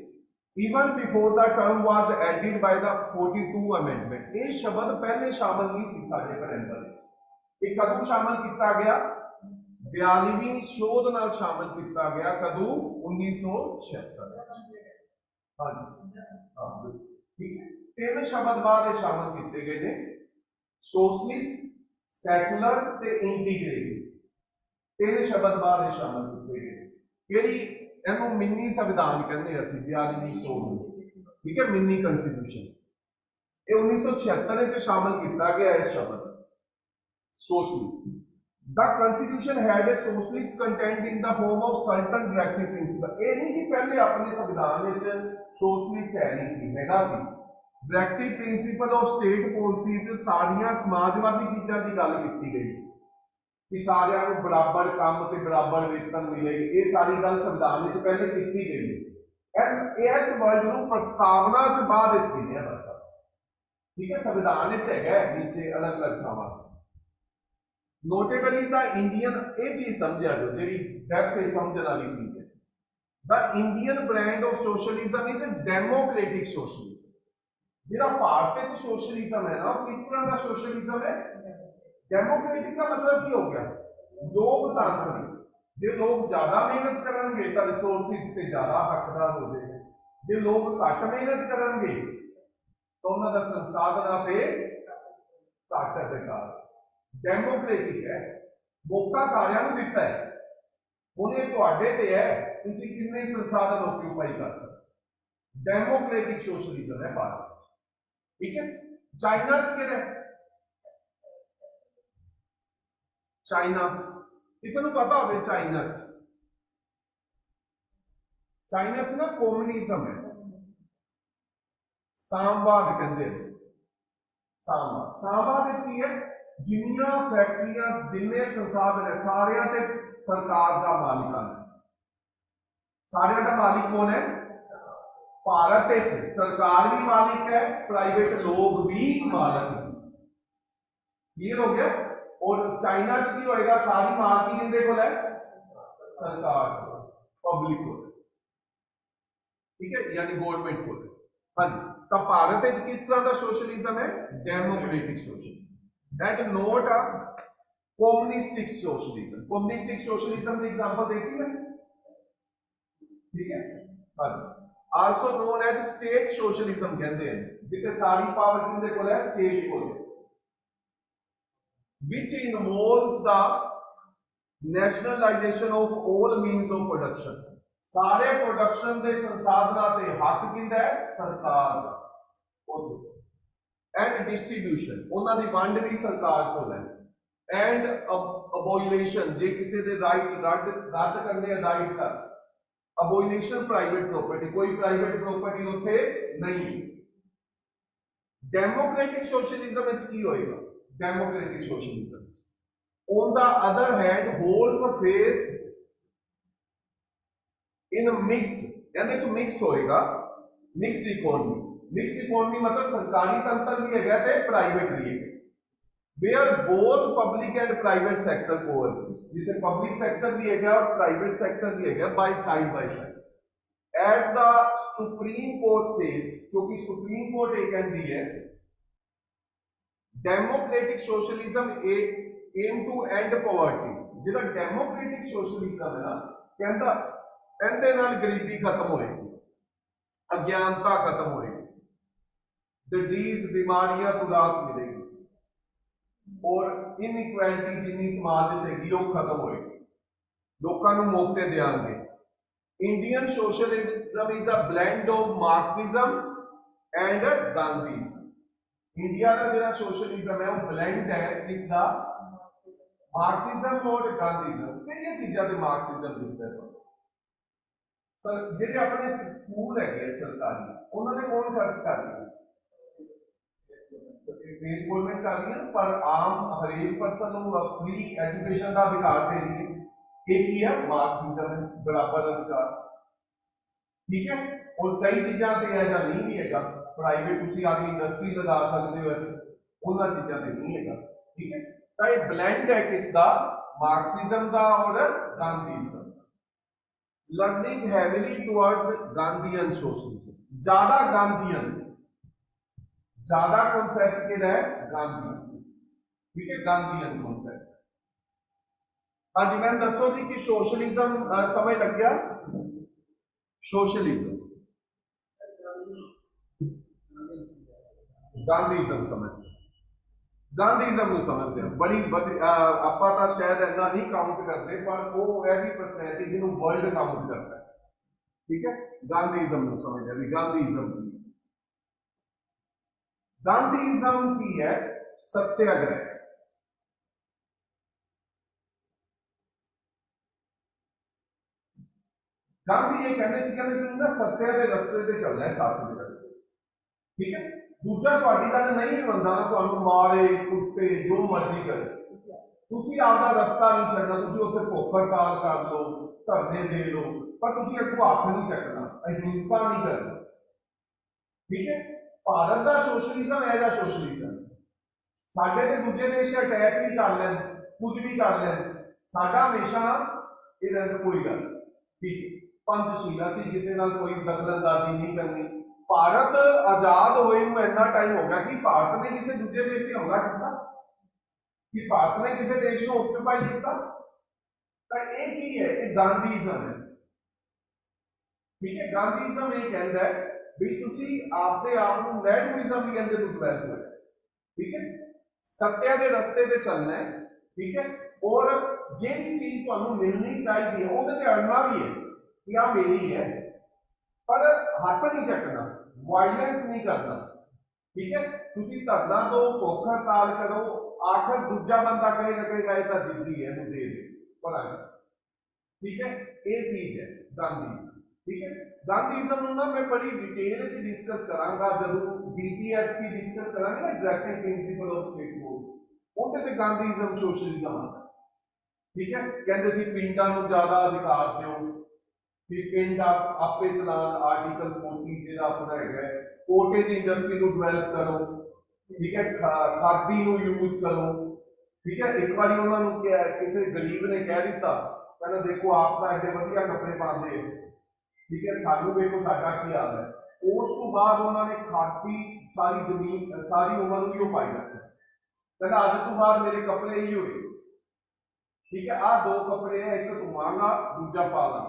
Even before the term was added by the 42 amendment, ये शब्द पहले शामिल नहीं सी साडे कैलेंडर विच। ये कदों शामिल किया गया? 42वीं शोध नाल शामिल किया गया, कदों? 1976। हाँ जी, हाँ ठीक है। तीन शब्द बाद शामिल किए गए ने, सोशलिस्ट, सैकुलर ते इंटीग्रेटिव, तीन शब्द बाद शामिल किए गए। केड़ी? इहनूं मिनी संविधान कहते हैं असीं, 42वीं शोध, ठीक है, मिनी कॉन्स्टिट्यूशन। ये 1976 शामिल किया गया है शब्द socialist. The constitution had a socialist content in the form of certain directive principle. ये नहीं कि पहले अपने संविधान में सोशलिस्ट है नहीं सी, हैगा सी। Directive principle of state policies सारियां समाजवादी चीज़ों की गल की गई कि सारियां को बराबर काम ते बराबर वेतन मिलेगी, ये सारी गल संविधान में पहले की गई है। इस वर्ड को प्रस्तावना च बाद विच गिनिया बस, ठीक है। संविधान है नीचे अलग अलग थावां। नोटेबली द इंडियन, ये चीज समझा जो जी डेप्थ समझने वाली चीज है। The Indian brand of socialism is a democratic socialism. जो भारत में सोशलिज्म है ना, किस तरह का सोशलिज्म है? डेमोक्रेटिक का मतलब की हो गया लोकतांत्रिक। जो लोग ज्यादा मेहनत करेंगे तो रिसोर्सिस से ज्यादा हकदार हो जाए, जो लोग घट मेहनत करेंगे तो उन्होंने संसाधनों पे घट अधिकार। डेमोक्रेटिक है, मौका सारियां नूं दिता है, उन्हें तुहाडे ते है तुसीं कितने संसाधन ऑक्यूपाई कर सकते। डेमोक्रेटिक सोशलिज्म है भारत, ठीक है। चाइना च किहड़ा है? चाइना किसी को पता हो? चाइना च ना कम्युनिज्म है, सामवाद कहते हैं। सामवाद की है जिन्नियां फैक्ट्रियां जिन्ने संसाधन है सारियां ते सरकार का मालिकाना है। सारियां का मालिक कौन है? भारत में सरकार भी मालिक है, प्राइवेट लोग भी मालिक है। क्लियर हो गया? और चाइना च होएगा सारी मालकी किंदे कोल है? सरकार को, पब्लिक को, ठीक है, यानी गवर्नमेंट को। हाँ जी। तो भारत में किस तरह का सोशलिज्म है? Democratic socialism, that not a communistic socialism. Communistic socialism की एग्जांपल देखी है, ठीक है। हाँ जी। Also known as state socialism कहते हैं, जिसे सारी पावर किंदे कोल है? स्टेट कोल, which involves the nationalization of all means of production। सारे प्रोडक्शन के संसाधनों पे हक किंदा है? सरकार का। एंड डिस्ट्रीब्यूशन उन्होंने वंड भी सरकार को है। एंड अबॉलिशन जे किसी दे राइट रद्द करने राइट का, अबॉलिशन प्राइवेट प्रॉपर्टी, कोई प्राइवेट प्रॉपर्टी उथे नहीं। डेमोक्रेटिक सोशलिज्म में की होएगा? Democratic socialism on the other hand holds a faith in mixed, यानी मिक्स होएगा, मिक्स्ड इकोनॉमी। मिक्स्ड इकोनॉमी मतलब सरकारी तंत्र भी है ते प्राइवेट भी है, where both public and private sector coexist, जिसे पब्लिक सेक्टर भी है और प्राइवेट सेक्टर भी है beside as the Supreme Court says, क्योंकि सुप्रीम कोर्ट ये कहती है democratic socialism aim to end poverty. जो डेमोक्रेटिक सोशलिज्म है ना, कहता इहदे नाल गरीबी खत्म होएगी, अज्ञानता खत्म होएगी, डिजीज बीमारियां तो राहत मिलेगी और इनइक्वालिटी जिन्नी समाज में हैगी वो खत्म होएगी, लोगों को मौके देंगे। Indian socialism is a blend of Marxism and Gandhism. India का जो सोशलिज्म है वो ब्लेंड है किसका? मार्क्सिज्म और गांधीज्म। किहड़ियां चीज़ां ते मार्क्सिज्म दिखता है सर? जिहड़े अपने स्कूल है सरकारी, उन्होंने कौन खर्च कर रहा है? गवर्नमेंट कर रही है, पर आम हरेक पर्सन को फ्री एजुकेशन का अधिकार दे रही है। एक ही है मार्क्सिज्म है, बराबर अधिकार, ठीक है। और कई चीज़ां ते ऐसा नहीं भी है, प्राइवेट तुसी आगे इंडस्ट्री लगा सकते हो, उन्होंने चीज़ां ते नहीं है, ठीक है। तो ये ब्लेंड है किसका? मार्क्सिज्म का और Gandhism. Learning heavily towards Gandhian socialism, ज्यादा गांधीयन, ज्यादा कॉन्सेप्ट के है गांधीयन, ठीक है, गांधीयन कॉन्सेप्ट। हाँ जी मैम दसो जी कि सोशलिज्म समझ लग गया? सोशलिज्म गांधीज्म समझ, गांधीज्म समझते हैं बड़ी आपा तो शायद ऐसा नहीं काउंट करते, पर वो ऐसी पर्सनैलिटी जिन्होंने वर्ल्ड काउंट करता है, ठीक है। गांधीज्म समझ अभी गांधीज्म की है सत्याग्रह। गांधी ये कहते सी कहते तुम ना सत्य के रस्ते ते चलना है, सच के रस्ते, ठीक है। दूजा तुहाडी गल नहीं भी बनता ना, तुहानू मारे कुट्टे जो मर्जी करे, तुसी आपदा रस्ता नहीं छड्डना, तुसी उत्थे भुख हड़ताल कर लो, धरने दे लो, पर तुसी अगों हत्थ नहीं चकना, अहिंसा नहीं करनी, ठीक है। भारत का सोशलिज्म है या सोशलिज्म, साडे ते दूजे देश अटैक भी कर लैन, कुछ भी कर लैन, साडा हमेशा ये कोई गल ठीक है, पंचशीला सी, किसी नाल कोई दखलअंदाजी नहीं करनी। भारत आजाद होए नूं इन्ना टाइम हो गया कि भारत ने किसी दूजे देश ते हमला किया, कि भारत ने किसी देश को ऑक्यूपाई किया, तो ये की है, ये गांधीइज्म है, ठीक है। गांधीइज्म ये कहता है भी तुसी आपदे आप नूं नेहरूइज्म भी कहते डिवेलप होया, ठीक है। सत्य के रस्ते ते चलना है, ठीक है। और जिहड़ी चीज तुहानूं मिलनी चाहिए है उहदे ते अड़ना भी है कि आ मेरी है, पर हत्थ नहीं चकना, वायलेंस नहीं करना, ठीक है। तुसी धरना दो, भुख हड़ताल करो, आखिर दूजा बंदा कहेगा ये तो जिद्दी है, मुझे भला, ठीक है। ये चीज है गांधी, ठीक है। गांधीइज्म ना मैं बड़ी डिटेल से डिस्कस करांगा जदों बीपीएस की डिस्कस करांगे ना, directing principal of state board, उनके से गांधीइज्म सोशलिज्म आता, ठीक है। कहते सी पिंडां नूं ज्यादा अधिकार दो, कि पिंड आपे चलान, आर्टिकल 40 जिहड़ा अपना है, कोटेज इंडस्ट्री को डिवेलप करो, ठीक है, खादी नूं यूज करो, ठीक है। एक बार उन्होंने किसी गरीब ने कह दिता, कहना देखो आप तो एडे वधिया कपड़े पाते हो, ठीक है, सानू देखो साडा की हाल है। उस तो बाद उन्होंने खादी सारी जमीन सारी उम्र भी पाई रखी, कहना अज तो बाद मेरे कपड़े ही हुए, ठीक है। आ दो कपड़े है, एक धुआंगा दूजा पा ला,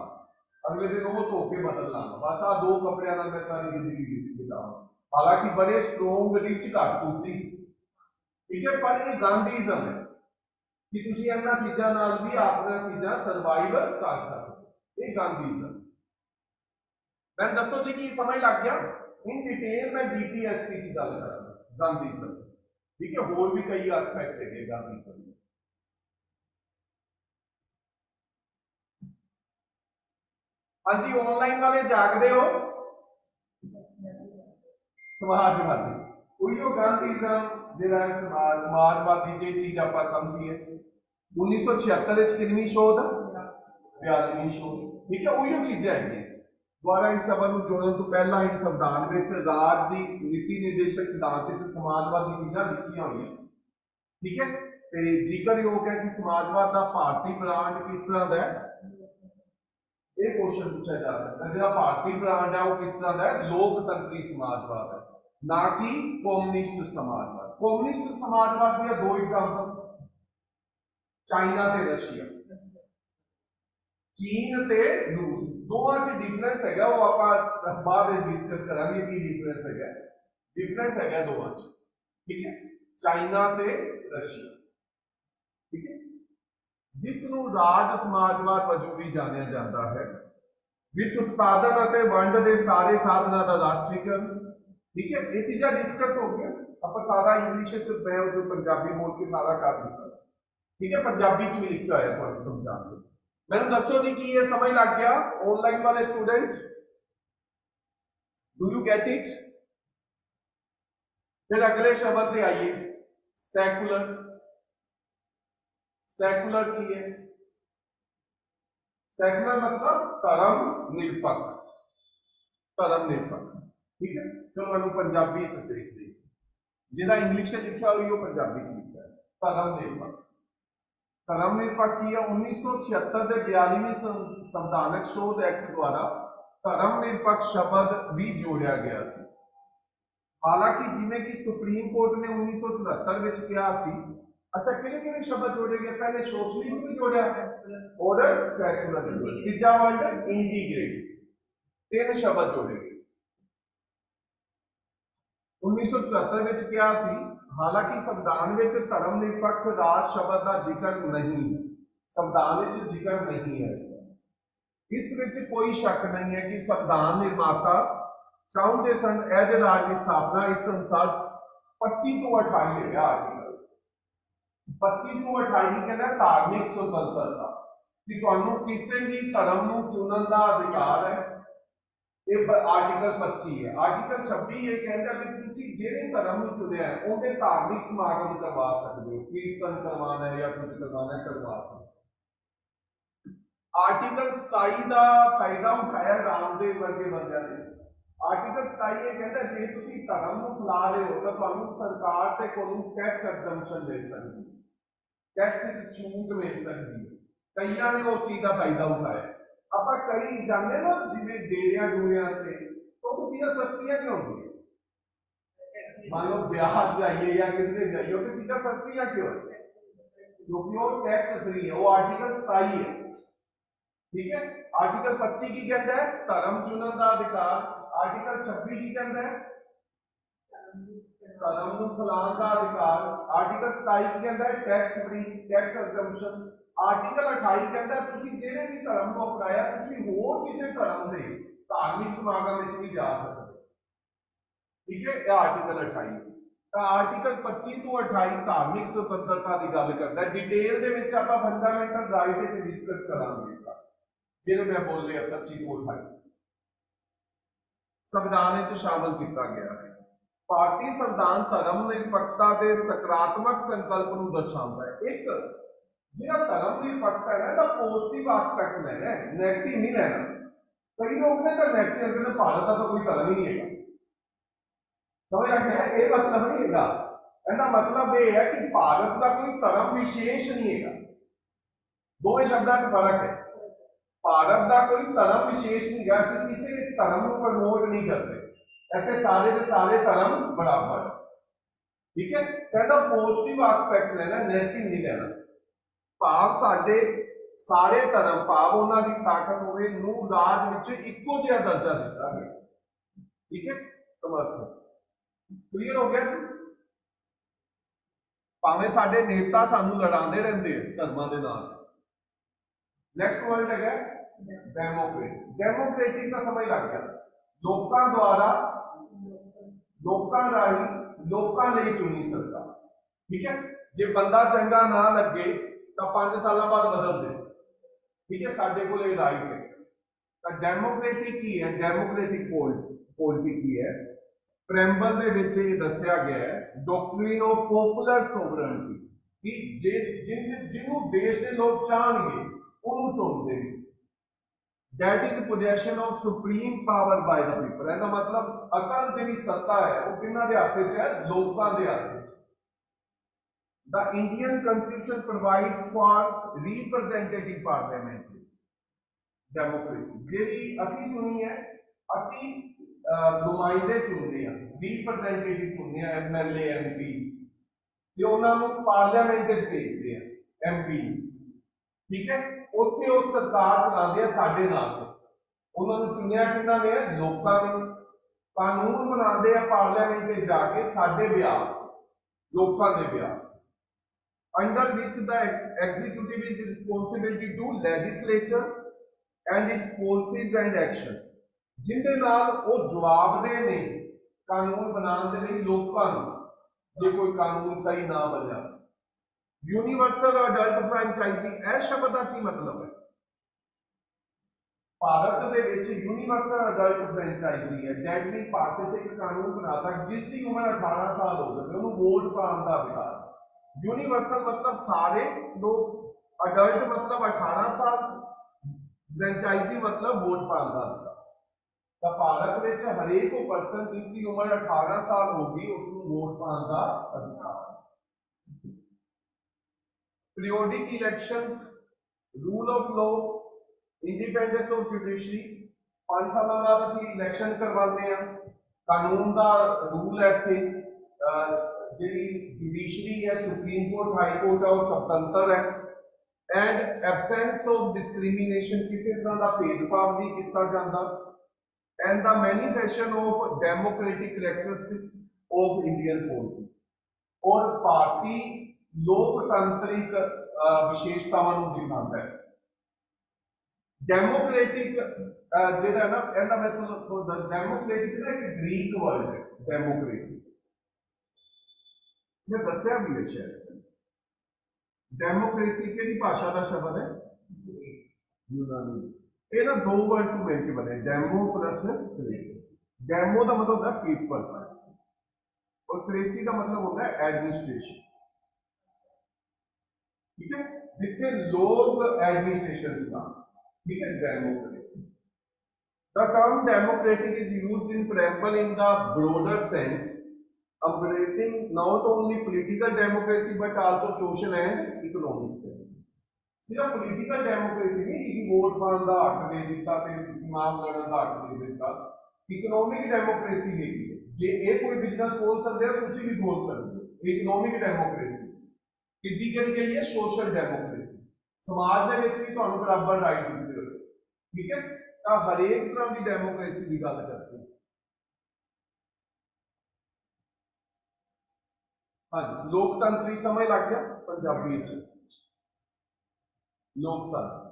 अगले दिन वो धो के बदल ला, बस आ दो कपड़े का मैं सारी जिंदगी बिताऊँ। हालांकि बड़े स्ट्रोंग रिच कारतूस सी, ठीक है, पर ये गांधीइज्म है कि तुसी इन्हां चीज़ां नाल भी अपना चीज़ां सर्वाइव कर सकते, ये गांधीइज्म। मैं दसो जी की समझ लग गया, इन डिटेल मैं बीपीएसपी की गल करांगा गांधीइज्म, ठीक है। होर भी कई एस्पेक्ट है गांधीइज्म। हाँ जी, ऑनलाइन वाले जागदे हो, समाजवादी उहियो गांधीइज्म जिहड़ा समाजवादी जे चीज आपां समझीए 1976 च कितनी शोध, 42वीं शोध, ठीक है। उहियो चीज़ां है द्वारा इन सभा नूं जोड़न तो पहला इन संविधान विच राज दी नीति निर्देशक सिद्धांत विच समाजवादी चीज़ां लिखियां होईयां, ठीक है। ते जिक्रयोग है कि समाजवाद का भारतीय ब्रांड किस तरह का है, ये क्वेश्चन पूछा जा सकता है। जो भारतीय ब्रांड है वो किस तरह का है, लोकतंत्री समाजवाद है, ना कि कम्युनिस्ट समाजवाद। कम्युनिस्ट समाजवाद के दो एग्जाम्पल, चाइना ते रशिया, चीन ते रूस, दोवां च डिफरेंस है वो आपां बाद में डिस्कस करांगे कि डिफरेंस है, डिफरेंस है दोवां च, ठीक है। चाइना ते रशिया, ठीक है, जिसनों राज समाजवाद वजों भी जानिया जाता है, विच उत्पादन और वंड के सारे साधनों का राष्ट्रीयकरण, ठीक है। ये चीज़ां डिस्कस हो गया, आप सारा इंग्लिश मैं जो पंजाबी बोल के सारा कर दिता, ठीक है, पंजाबी च भी लिखा है तो समझा दो। मैंने दसो जी कि ये समझ लग गया ऑनलाइन वाले student, do you get it. फिर अगले शब्द पे आइए, सेकुलर। सेकुलर की है, सेकुलर मतलब धर्म निरपक्ष, धर्म निरपक्ष, ठीक है। चलो मैं पंजाबी च देख ली, जिहड़ा इंग्लिश लिखा हुई वो पंजाबी च लिखा है, धर्म निरपक्ष। धर्म निरपक्ष की है 1976 के 42वीं संविधानक शोध एक्ट द्वारा धर्म निरपक्ष शब्द भी जोड़िया गया सी। हालांकि जिवें कि सुप्रीम कोर्ट ने 1974 में कहा सी, अच्छा किहड़े-किहड़े शब्द जोड़े गए, पहले सोशलिज्म भी जोड़िया और सेकुलर, तीजा वर्ड इंटीग्रेट, तीन शब्द जोड़े गए 1974 में कहा सी। हालांकि संविधान में धर्म निरपक्ष राज शब्द का जिक्र नहीं है, संविधान में जिक्र नहीं है इस कोई शक नहीं है कि संविधान निर्माता चाहते सन एज राज की स्थापना इस अनुसार 25 to 28 है आर्टिकल 25 to 28 कहना धार्मिक स्वतंत्रता, कि तुहानू किसी भी धर्म नू चुनन का अधिकार है। ये आर्टिकल 25 है। आर्टिकल 26 ये कहता है कि तुसी जिहड़े धर्म नू चुनिया है उहदे धार्मिक समागम करवा सकते हो, कीर्तन करवाना है या कुछ करवाना है, करवा सकते। आर्टिकल 27 का फायदा उठाया रामदेव वर्गे बंदियां ने। आर्टिकल 27 ये कहता है जे तुसी धर्म नू फैला रहे हो तो तुहानू सरकार ते कोलों टैक्स एग्जम्पशन मिल सकती है, टैक्स छूट मिल सकती है। कईयां ने उस चीज का फायदा उठाया। आप कई जाने ना जिन्हें डेरिया डूरिया से तो वो चीज़ें सस्तियां क्यों होंगी? मान लो ब्याह जाइए या कितने जाइए तो चीज़ें सस्तियां क्यों है? क्योंकि वो टैक्स फ्री है। वो आर्टिकल 27 है, ठीक है। आर्टिकल 25 की कहता है धर्म चुनने का अधिकार। आर्टिकल 26 की कहता है धर्म को फैलाने का अधिकार। आर्टिकल 27 की कहता है tax free, tax exemption. Article 28 कहता है तुसी जिहड़े भी धर्म को अपनाया तुसी होर किसी धर्म दे धार्मिक समागम विच भी जा सकते, ठीक है। यह आर्टिकल 28। तो आर्टिकल 25 तो 28 धार्मिक स्वतंत्रता की गल करता है। डिटेल दे विच आपां फंडामेंटल राइट विच डिस्कस करांगे जिहड़े मैं बोल लिया 25 तो 28 संविधान विच शामिल किया गया है। भारतीय संविधान धर्म निरपक्षता के सकारात्मक संकल्प को दर्शाता है। एक जो धर्म निरपक्षता है ना पॉजिटिव एस्पेक्ट लेना है, नेगेटिव नहीं लेना। कई लोग ने तो नेगेटिव कहते भारत का तो कोई धर्म ही नहीं है, समझ रखते हैं। ये मतलब नहीं है, इसका मतलब यह है कि भारत का कोई धर्म विशेष नहीं है। दो शब्दों से फर्क है। भारत का कोई धर्म विशेष नहीं है, असं किसी धर्म को प्रमोट नहीं करते। ऐसे सारे के सारे धर्म बराबर, ठीक है। कहता पॉजिटिव एस्पेक्ट लेना, नेगेटिव नहीं लेना। भाव साडे सारे धर्म भाव उन्हां दी ताकत होवे नूं राज विच इक्को जिहा दर्जा दिता गया, ठीक है। समर्थ क्लियर हो गया जी। भावें साडे नेता सानू लड़ाते रहते हैं धर्मां दे नाल। नेक्स्ट वर्ड है डेमोक्रेटिक। डेमोक्रेटिक का समझ लग गया, लोकां द्वारा लोकां राही लोकां लई चुनी सरकार, ठीक है। जे बंदा चंगा ना लगे तो 5 साल बाद बदल दे, ठीक है। साडे कोल राइट है। तो डेमोक्रेटिक की है, डेमोक्रेटिक पॉलिटिक की है। प्रैम्बल दे विच ये दस्या गया है डॉक्ट्रिन ऑफ पॉपुलर सोवरेनिटी कि जिन्हों देश के लोग चाहणगे उन्होंने चुनते हैं। That is the possession of supreme power by the people। इसका मतलब असल जी सत्ता है वो किन्हां दे हत्थ विच है? लोकां दे हत्थ विच। The Indian Constitution provides for representative parliamentary democracy। ਜਿਹੜੀ ਅਸੀਂ ਚੁਣੀ ਹੈ, ਅਸੀਂ नुमाइंदे चुनते हैं, रिप्रेजेंटेटिव चुनते हैं, MLA MP ਤੇ ਉਹਨਾਂ ਨੂੰ ਪਾਰਲੀਮੈਂਟ ਵਿੱਚ ਭੇਜਦੇ ਆ MP, ਠੀਕ ਹੈ। ਉੱਥੇ ਉਹ ਸਰਕਾਰ ਚਲਾਉਂਦੇ ਆ ਸਾਡੇ ਨਾਲ। ਉਹਨਾਂ ਨੂੰ ਚੁਣਿਆ ਕਿਹਨਾਂ ਨੇ? ਲੋਕਾਂ ਨੇ। ਕਾਨੂੰਨ ਬਣਾਉਂਦੇ ਆ ਪਾਰਲੀਮੈਂਟ ਵਿੱਚ ਜਾ ਕੇ ਸਾਡੇ ਵਿਆਹ, ਲੋਕਾਂ ਦੇ ਵਿਆਹ। ਅੰਡਰ ਵਿਚ ਦਾ executive is responsibility to legislature and its policies and action, जिंदे नाल वो जवाबदेह ने कानून बनाने के लिए लोगों जो कोई कानून सही ना बना। यूनिवर्सल अडल्ट फ्रेंचाइजी ए शब्द का की मतलब है? भारत के विच यूनिवर्सल अडल्ट फ्रेंचाइजी है दैट मीन भारत से एक कानून बनाता जिसकी उम्र 18 साल हो जाए उन्होंने वोट पाने का अधिकार। यूनिवर्सल मतलब सारे लोग, अडल्ट मतलब 18 साल, फ्रेंचाइजी मतलब वोट पाने का अधिकार। तो भारत में हरेक वो पर्सन जिसकी उम्र 18 साल होगी उसको वोट पाने का अधिकार। Periodic elections, rule of law, independence of judiciary. 5 साल बाद असं इलेक्शन करवाते हैं, कानून का रूल है इतने। जी जुडिशरी है, सुप्रीम कोर्ट, हाई कोर्ट है, वो स्वतंत्र है। एंड एबसेंस ऑफ डिस्क्रिमिनेशन, किसी तरह का भेदभाव नहीं किया जाता। And the manifestation of democratic characteristics of Indian polity और भारतीय लोकतांत्रिक विशेषतावां नूं दिखाता है। डेमोक्रेटिक जिहड़ा ना इहदा मैं डेमोक्रेटिक ना एक ग्रीक वर्ड है डेमोक्रेसी। मैं दस्या भी है शायद डेमोक्रेसी किहड़ी भाषा का शब्द है? यूनानी। ये ना दो वर्ड टू मिलकर बने, डेमो प्लस क्रेसी। डेमो का मतलब होता है पीपल और क्रेसी का मतलब होता है एडमिनिस्ट्रेशन। ठीक है, जितने लोग एडमिनिस्ट्रेशन का, ठीक है, democracy. The term democratic is used in preamble in the broader sense, embracing not only political democracy but also social and economic democracy. सिर्फ political democracy नहीं कि वोट पाने का हक दे दिता ते इमाम लड़न का हक दे दिता, economic democracy है जे ये कोई बिजनेस खोल सकते हैं तुसी भी खोल सकते हो, economic democracy कि जी करी गई है social democracy, समाज दे विच भी तुहानू बराबर राइट दिते होए, ठीक है, हर एक तरह की डेमोक्रेसी की गल करते हैं। हाँ जी, लोकतंत्र समझ लग गया पंजाबी लोकतंत्र।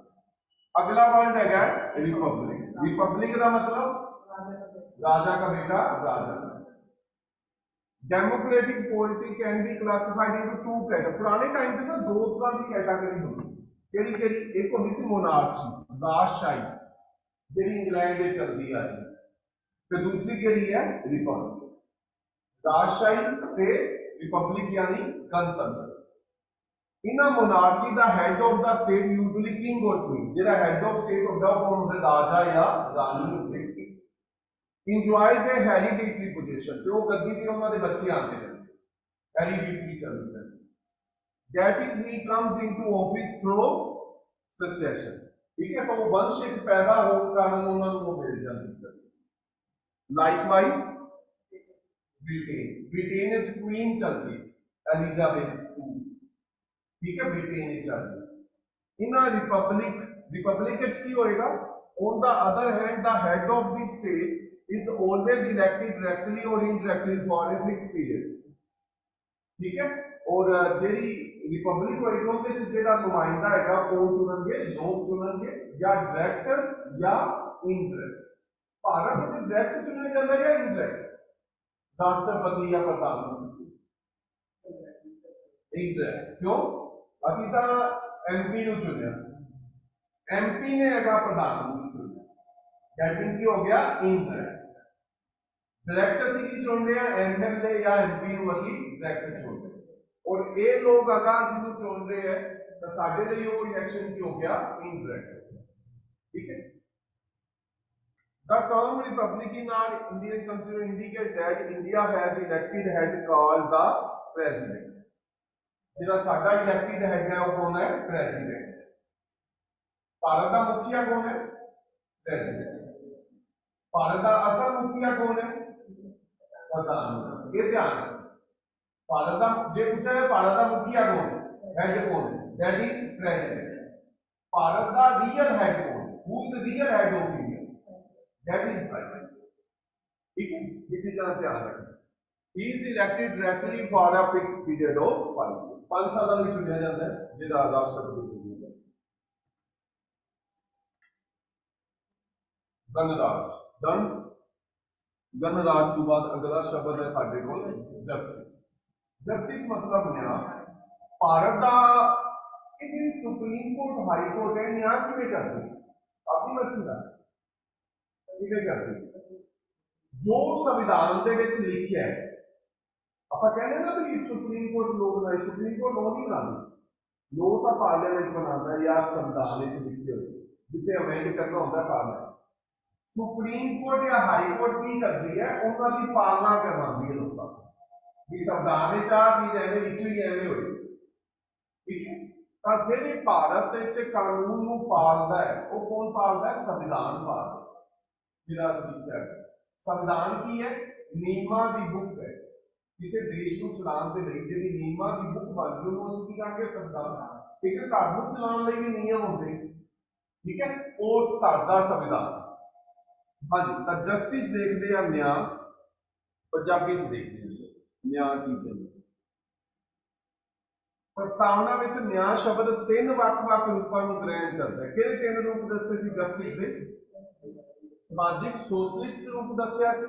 अगला वर्ड है रिपब्लिक। रिपब्लिक का मतलब राजा का बेटा राजा। Democratic polity can be classified into two category. पुराने टाइम पे ना दो तरह की कैटेगरी होती थी, केड़ी एक होती सी मोनार्ची, राजशाही जी इंग्लैंड में चलती है, तो दूसरी केड़ी है रिपब्लिक। राजशाही ते रिपब्लिक यानी गणतंत्र। इन्हां मोनार्ची दा head of the state usually king और क्वीन, जेड़ा हेड ऑफ स्टेट होता है वो होंदा राजा या रानी होंदे। इंजॉयज ए हेरिडिटरी पोजीशन, ते वो गद्दी ते उन्हां दे बच्चे आते हैं, हेरिडिटरी चलदी है। That is he comes into office through succession, ठीक है, तो वो वंश से पैदा होने कारण उन्होंने वो मिल जाती है। Likewise Britain, Britain is queen चलती एलिजाबेथ, ठीक है, ब्रिटेन ही चलती। इन रिपब्लिक, रिपब्लिक की होएगा on the other hand the head of the state is always elected directly और indirectly for a fix period, ठीक है, और जेडी रिपब्लिक होएगी उनके जेड़ा नुमाइंदा हैगा कौन चुनेंगे, लोग चुनेंगे या डायरेक्ट या इनडायरेक्ट। भारत में डायरेक्ट चुने जाता है या इनडायरेक्ट, राष्ट्रपति या प्रधानमंत्री इनडायरेक्ट। क्यों असि तो एमपी नु चुनिया, एमपी ने हैगा प्रधानमंत्री चुनिया, दैट मीन की हो गया इनडायरेक्ट। डायरेक्ट असि की चुनते हैं एमएलए या एमपी नु असि डायरेक्ट चुनते हैं, और ये लोग अगर जिन्हों चुन रहे हैं तो साडे लिए वो इलेक्शन की हो गया इनडायरेक्ट, ठीक है। The term republic in our Indian constitution indicates that India has elected head called the president. जिला साडा इलेक्टेड हेड है वो कौन है, प्रेसिडेंट। भारत का मुखिया कौन है, प्रेसिडेंट। भारत का असल मुखिया कौन है, प्रधानमंत्री। ये ध्यान रखना, भारत का जे पूछा है भारत का मुखिया कौन है, हेड कौन है, दैट इज प्रेसिडेंट। भारत का रियल हेड कौन है, who is real head of India, that is president, ठीक है, ये चीज का ध्यान रखना। He is elected directly for a fixed period of 5 years. 5 साल ਲਈ चुनिया जाता है जिहदा राष्ट्रपति चुनिया जाता है। गणराज, गणराज तो बाद अगला शब्द है साडे कोल जस्टिस। जस्टिस मतलब न्याय। भारत का ये सुप्रीम कोर्ट हाई कोर्ट है, न्याय किवें करदी, अपनी मर्जी का किवें करदी, जो संविधान दे विच लिखिया है। आप कहने ना भी सुप्रीम कोर्ट लोग बनाए, सुप्रीम कोर्ट लोग नहीं बनाते, लोग तो पार्लियामेंट बनाता है या संविधान लिखे हुए जिसे अमेंड करना होता है पार्लियामेंट। सुप्रीम कोर्ट या हाई कोर्ट की करती है, उन्होंने पालना करवाती है लोगों की, संविधान चार चीज एवं लिखी हुई एवं हुई, ठीक है। तो जी भारत कानून पालता है वो कौन पालता है, संविधान पालता है। संविधान की है, नियमां की बुक है, किसी देश को चलाने के लिए जी नियमां की बुक बन गई उन्होंने की करके संविधान, ठीक है, घर को चलाने लिए भी नियम होंगे, ठीक है, उस घर का संविधान। हाँ जी, तो जस्टिस देखते हैं न्याय, पंजाबी च देखते हैं न्याय की कहते। प्रस्तावना में न्याय शब्द 3 ਵੱਖ-ਵੱਖ रूपों में ग्रहण करता है। किहड़े 3 रूप दसे सी जस्टिस के, समाजिक सोशलिस्ट रूप दसिया सी,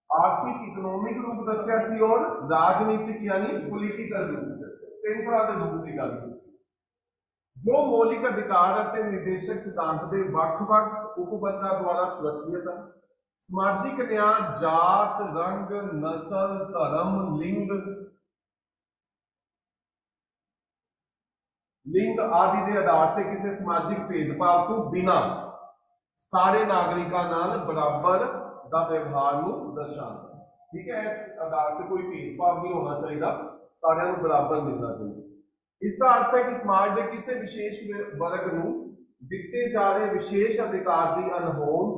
आर्थिक इकोनॉमिक रूप दसिया सी और राजनीतिक यानी पॉलिटिकल रूप दसिया। 3 तरह के रूप की गल की। जो मौलिक अधिकार ਅਤੇ निर्देशक सिद्धांत ਦੇ ਵੱਖ-ਵੱਖ ਉਪਬੰਧਾਂ ਦੁਆਰਾ ਸੁਰੱਖਿਅਤ ਹਨ। ਸਮਾਜਿਕ ਨਿਆਂ ਜਾਤ, ਰੰਗ, ਨਸਲ, ਧਰਮ, ਲਿੰਗ ਆਦि ਦੇ ਆਧਾਰ ਤੇ ਕਿਸੇ ਸਮਾਜਿਕ ਭੇਦਭਾਵ ਤੋਂ ਬਿਨਾਂ ਸਾਰੇ ਨਾਗਰਿਕਾਂ ਨਾਲ ਬਰਾਬਰ ਦਾ ਵਿਵਹਾਰ ਨੂੰ ਦਰਸਾਉਂਦਾ ਹੈ। ਠੀਕ ਹੈ, ਇਸ ਆਧਾਰ ਤੇ ਕੋਈ ਭੇਦਭਾਵ ਨਹੀਂ ਹੋਣਾ ਚਾਹੀਦਾ, ਸਾਰਿਆਂ ਨੂੰ ਬਰਾਬਰ ਮਿਲਣਾ ਚਾਹੀਦਾ। ਇਸ ਦਾ ਅਰਥ ਹੈ ਕਿ ਸਮਾਜ ਦੇ ਕਿਸੇ ਵਿਸ਼ੇਸ਼ ਵਰਗ ਨੂੰ ਦਿੱਤੇ ਜਾ ਰਹੇ ਵਿਸ਼ੇਸ਼ ਅਧਿਕਾਰ ਦੀ ਅਣਹੋਂਦ,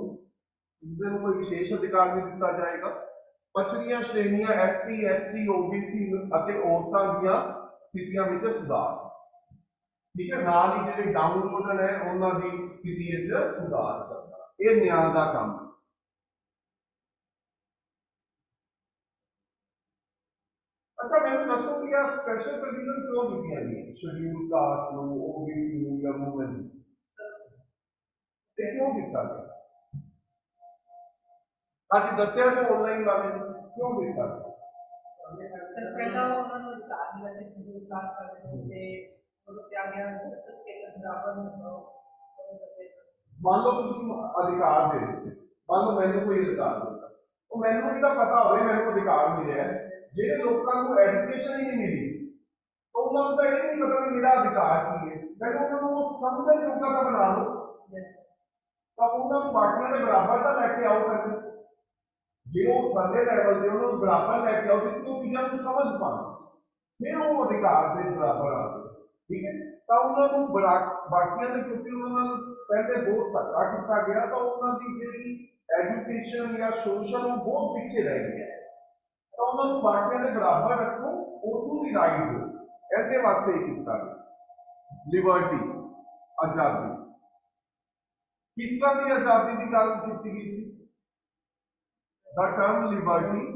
ਕਿਸੇ ਨੂੰ ਕੋਈ ਵਿਸ਼ੇਸ਼ ਅਧਿਕਾਰ ਨਹੀਂ ਦਿੱਤਾ ਜਾਏਗਾ। ਪਛੜੀਆਂ ਸ਼੍ਰੇਣੀਆਂ ਐਸਸੀ, ਐਸਟੀ, ਓਬੀਸੀ ਅਤੇ ਔਰਤਾਂ ਦੀਆਂ ਸਥਿਤੀਆਂ ਵਿੱਚ ਸੁਧਾਰ। ठीक है, नाल ही ਜਿਹੜੇ ਡਾਊਨਲੋਡਰ है ਉਹਨਾਂ ਦੀ ਸਥਿਤੀ ਵਿੱਚ ਸੁਧਾਰ ਕਰਨਾ, ਇਹ ਨਿਆਂ ਦਾ ਕੰਮ। अच्छा, मैंने दसो कि आप स्पेशल प्रोविजन क्यों लिखियां गई शेड्यूल कास्ट ਨੂੰ, ओबीसी ਨੂੰ ਜਾਂ वुमेन ਤੇ क्यों ਦਿੱਤਾ ਗਿਆ? ਅੱਜ ਦੱਸਿਆ ਜੋ ਆਨਲਾਈਨ ਵਾਲੇ ਕਿਉਂ ਦਿੱਤਾ ਗਿਆ? ਪਹਿਲਾਂ ਉਹਨਾਂ ਨੂੰ ਅਧਿਕਾਰ ਮਿਲਿਆ ਸੀ ਸ਼ਡਿਊਲ ਕਾਸਟ ਕਰਦੇ ਤੇ मान लो किसी अधिकार दे देते, मान लो मैंने कोई अधिकार दिता, तो मैंने भी पता हो मैंने अधिकार मिले जिन्हें लोगों को एजुकेशन ही नहीं मिली तो उन्होंने तो ये नहीं पता कि मेरा अधिकार की है, मैंने उन्होंने समझ योग्यता का बना लो तो उन्होंने बाकियों के बराबर का लैके आओ करके जो थले लैवल से उन्होंने बराबर लैके आओ जितनी चीज़ों को समझ पाना फिर वो अधिकार के बराबर आ गए। ठीक है, तो उन्होंने बाकियों ने क्योंकि उन्होंने पहले बहुत धक्का किया गया तो उन्होंने जी एजुकेशन या सोशल वो बहुत पीछे रह गया तो उन्होंने बाकियों के बराबर रखो उनको भी राइट दो, ऐसे वास्ते ही किया लिबर्टी आजादी। किस तरह की आजादी की गल की गई सी? द टर्म लिबर्टी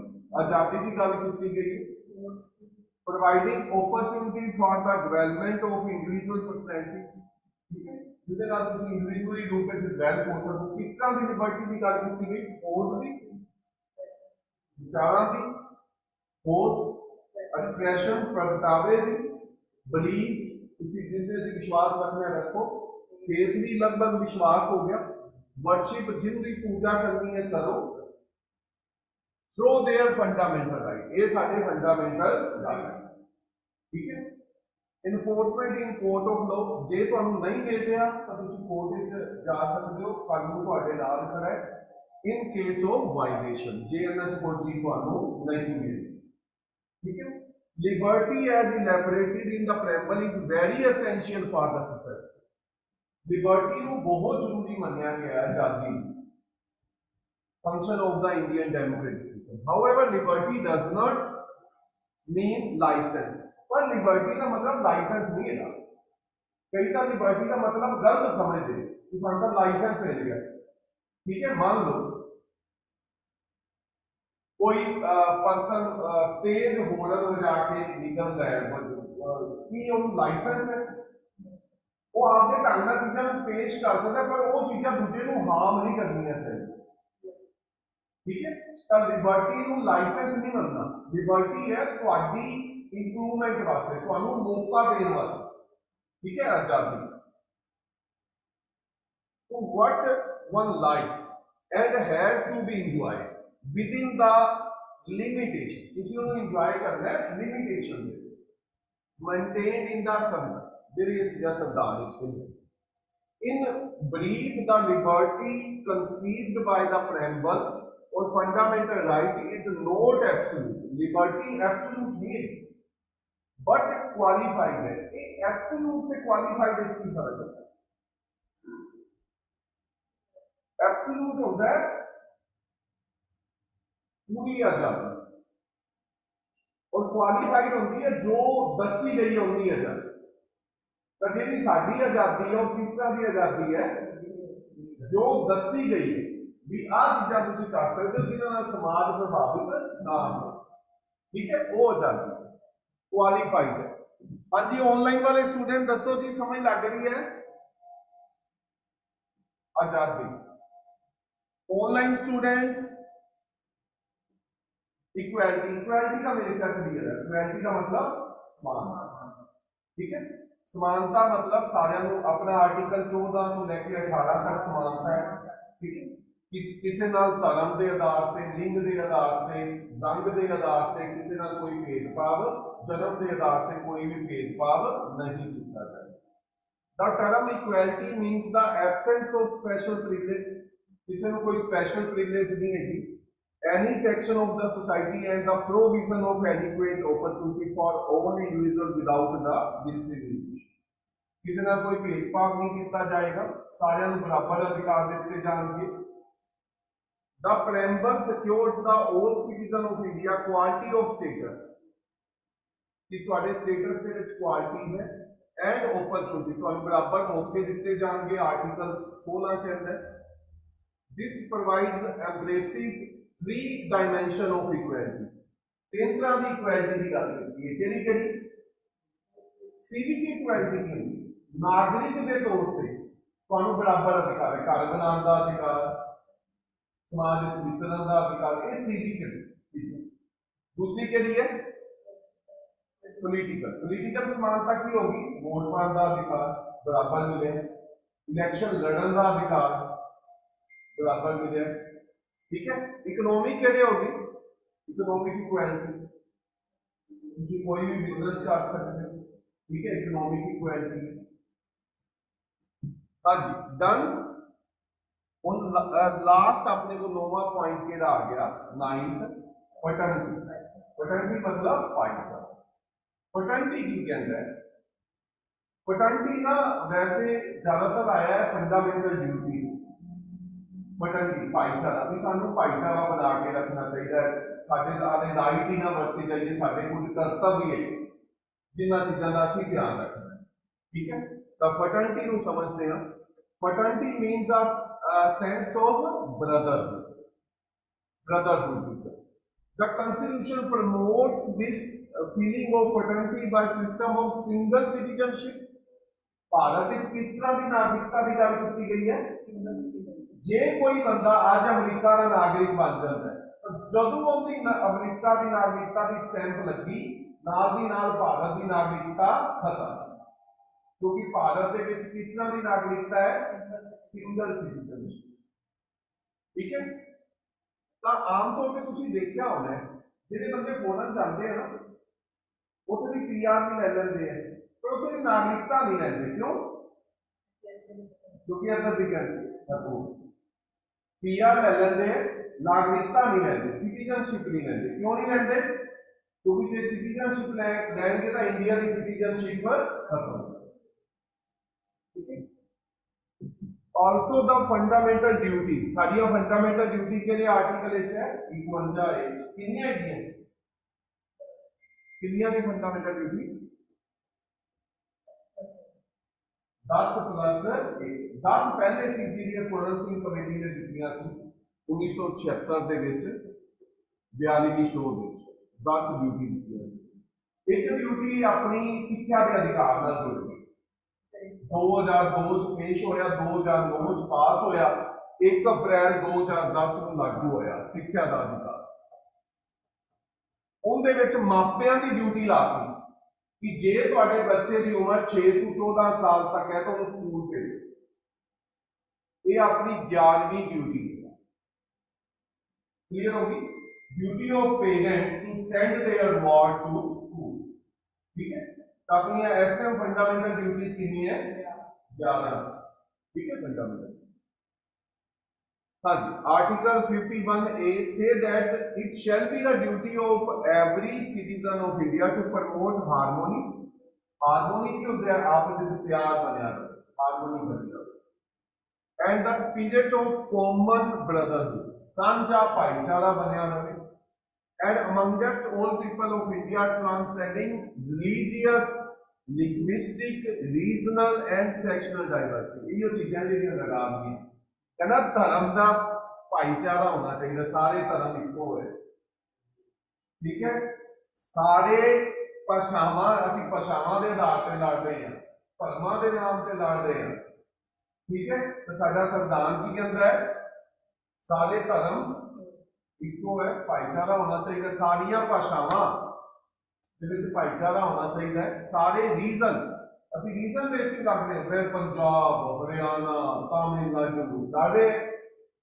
आजादी की गल की गई providing opportunity for the development of individual personalities। ठीक है, जिसके नाल तुम इंडिविजुअली रूप में डेवलप हो सको। किस तरह की लिबर्टी की गल की गई? वोट की, विचारां की, वोट एक्सप्रेशन प्रगटावे की, बिलीफ किसी चीज में विश्वास रखना रखो, फेथ भी लगभग विश्वास हो गया, वर्शिप जिनकी पूजा करनी है करो, थ्रो देयर फंडामेंटल राइट, ये सारे फंडामेंटल राइट। ठीक है, enforcement in court of law, जे तुहानू नहीं मिल रहा तो तुम कोर्ट में जा सकते हो, कानून तुहाडे नाल खड़ा है इन केस ऑफ वायलेशन, जे इन्हां च कोई चीज तुहानू नहीं मिल। ठीक है, liberty as elaborated in the preamble is very essential for the success. Liberty नू बहुत जरूरी मन्निया गया है आजादी function of the Indian democratic system। However, liberty does not mean license, पर liberty का मतलब लाइसेंस नहीं है ना, कई का liberty का मतलब गलत समझते कि साਡਾ लाइसेंस मिल गया। ठीक है, मान लो कोई पर्सन तेज हॉर्न बजा के निकल रहा है कि वो लाइसेंस है, वो आपके ढंग ਨਾਲ चीज़ों पेश कर सकता पर वो चीज़ें दूसरे को हार्म नहीं करनी चाहिए। ठीक है, तो लिबर्टी को लाइसेंस नहीं बनना, लिबर्टी है तुम्हारी इंप्रूवमेंट वास्ते, तुम्हें मौका देने वास्ते। ठीक है, आजादी। तो what one likes and has to be enjoyed within the limitation, किसी को एंजॉय करना है लिमिटेशन में, मेंटेन इन द संविधान, देयर इज द संविधान in brief the liberty conceived by the preamble और fundamental right is not absolute, liberty absolute नहीं है बट क्वालिफाइड है। ये एब्सोल्यूट से क्वालिफाइड इसकी फर्क है। एब्सोल्यूट होता है पूरी आजादी और क्वालिफाइड होती है जो दसी गई होती है आजादी। तो जी साडी आजादी है और किस तरह की आजादी है? जो दसी गई है भी आ चीज़ा तुम कर सकते हो जिन्होंने समाज प्रभावित ना हो। ठीक है, वो आजादी क्वालिफाइड है। हाँ जी, ऑनलाइन वाले स्टूडेंट दसो जी, समझ लग रही है? आजादी ऑनलाइन स्टूडेंट्स इक्वालिटी, इक्वालिटी का मेरे क्या क्लियर है? इक्वालिटी का मतलब समान। ठीक है, समानता मतलब सारिਆਂ ਨੂੰ अपना आर्टिकल 14 ਨੂੰ ਲੈ ਕੇ 18 तक समानता है, ठीक है। किसी नाल धर्म के आधार पर, लिंग के आधार पर, रंग के आधार पर किसी नाल कोई भेदभाव, जन्म के आधार पर कोई भी भेदभाव नहीं किया जाए। The term equality means the absence of special privilege, किसी को कोई special privilege नहीं है, any section of the society and the provision of adequate opportunity for all individuals without the discrimination। किसी नाल कोई भेदभाव नहीं किया जाएगा, सारिਆਂ ਨੂੰ बराबर अधिकार दिए जाएंगे। The preamble secures the all citizen of India quality of status, कि ਤੁਹਾਡੇ स्टेटस ਦੇ ਵਿੱਚ quality है and opportunity, ਤੁਹਾਨੂੰ बराबर मौके दिए जाएंगे। आर्टिकल 16 के अंदर this provides embraces three dimension of equality, तीन तरह की इक्वालिटी की गल करती है। केड़ी केड़ी? सिविक इक्वालिटी की, नागरिक के तौर पर ਤੁਹਾਨੂੰ बराबर अधिकार है, घर बनाने का अधिकार, समाज विचरण का अधिकार, ये सिविक है। दूसरी के लिए पॉलिटिकल, पॉलिटिकल समानता की होगी, वोट पाने का अधिकार बराबर मिले, इलेक्शन लड़ने का अधिकार बराबर मिले, ठीक है। इकोनॉमिक के लिए होगी, इकोनॉमिक इक्वालिटी, तुम कोई भी बिजनेस कर सकते हो, ठीक है, इकोनॉमिक इक्वालिटी। हाँ जी, डन। लास्ट अपने को 9वां पॉइंट केड़ा आ गया, 9th, फटर्निटी। फटर्निटी मतलब भाईचारा। फटर्निटी की कहता है, फटर्निटी ना वैसे ज्यादातर आया है फंडामेंटल ड्यूटी। फटर्निटी भाईचारा भी, सानू भाईचारा बना के रखना चाहिए, साडे नाल राइट ही ना वरती जाइए, साडे कुछ कर्तव्य है जिन्हां चीज़ां दा असीं ध्यान रखना है, ठीक है। तो फटर्निटी नूं समझते हैं। Fraternity means a sense of brotherhood. Brotherhood. The Constitution promotes this feeling of fraternity by system of single citizenship. Bharat में किस तरह की नागरिकता की गल की गई है? जे कोई बंदा आज अमेरिका का नागरिक बन जाता है, तो जदों उनकी अमेरिका की नागरिकता की स्टैंप लगी, नाल दी नाल भारत की नागरिकता खत्म, क्योंकि भारत के विच किस तरह की नागरिकता है? सिंगल सिटीजनशिप, ठीक है। तो आमतौर पर तुसीं देखिया होना है, जिहड़े बंदे फॉरन जाते हैं ना, उत्थे भी पीआर भी ले लेंदे हैं, पर उत्थे नागरिकता नहीं लेंदे। क्यों? क्योंकि अंदर भी कहते पीआर ले लेंदे हैं, नागरिकता नहीं लेंदे, सिटीजनशिप नहीं लेंदे। क्यों नहीं लेंदे? क्योंकि जो सिटीजनशिप लेंगे तो इंडिया की सिटीजनशिप खत्म। Also the fundamental duties, सारिया फंडामेंटल ड्यूटी के लिए आर्टिकल एच है 51 एच। कितनी है? कितनी है फंडामेंटल ड्यूटी? 10 प्लस 1। 10 पहले सी जी सोलन सिंह कमेटी ने दित्तियां सी 1976 ਦੇ ਵਿੱਚ 42ਵੀਂ ਸ਼ੋਅ ਵਿੱਚ 10 ड्यूटी दित्तियां। एक ड्यूटी अपनी सिक्ख्या के अधिकार नाल जुड़ी, 2002 पेश होया, 2009 पास होया, 1 अप्रैल 2010 ਨੂੰ लागू होया सिक्ख्या का अधिकार। उनदे विच मापियां की ड्यूटी लाती कि जे तुहाडे बच्चे की उम्र 6 ਤੋਂ 14 साल तक है तो उन्हें स्कूल भेजो। ये अपनी 11वीं ड्यूटी है। क्लियर होगी? Duty of parents to send their ward to school, ठीक है। तो अपनी एसएम फंडामेंटल ड्यूटीज कितनी है? 11, ठीक है, फंडामेंटल। हाँ जी, article 51A says that it shall be the duty of every citizen of India to promote harmony. Harmony की होता है आपस में प्यार बना रहे, हार्मोनी बनी रहे, and the spirit of common brotherhood, सांझा भाईचारा बना रहे, and amongst all people of India transcending religious, linguistic, regional and sectional diversity. ये चीज़ें जो लगा दी कहना धर्म का भाईचारा होना चाहिए, सारे धर्म इको है, ठीक है। सारे भाषावां असीं भाषावां के आधार पर लड़ रहे हैं, धर्मां के नाम पर लड़ रहे हैं, ठीक है। तो साडा संविधान की कहता है सारे धर्म इको है, भाईचारा होना चाहिए, सारिया भाषावां भाईचारा होना चाहिए, सारे रीजन ਅਸੀਂ ਰੀਜ਼ਨ ਬੇਸ ਤੇ ਕਰਦੇ ਹਾਂ ਫਿਰ ਪੰਜਾਬ ਹਰਿਆਣਾ ਤਾਮਿਲਨਾਡੂ ਸਾਰੇ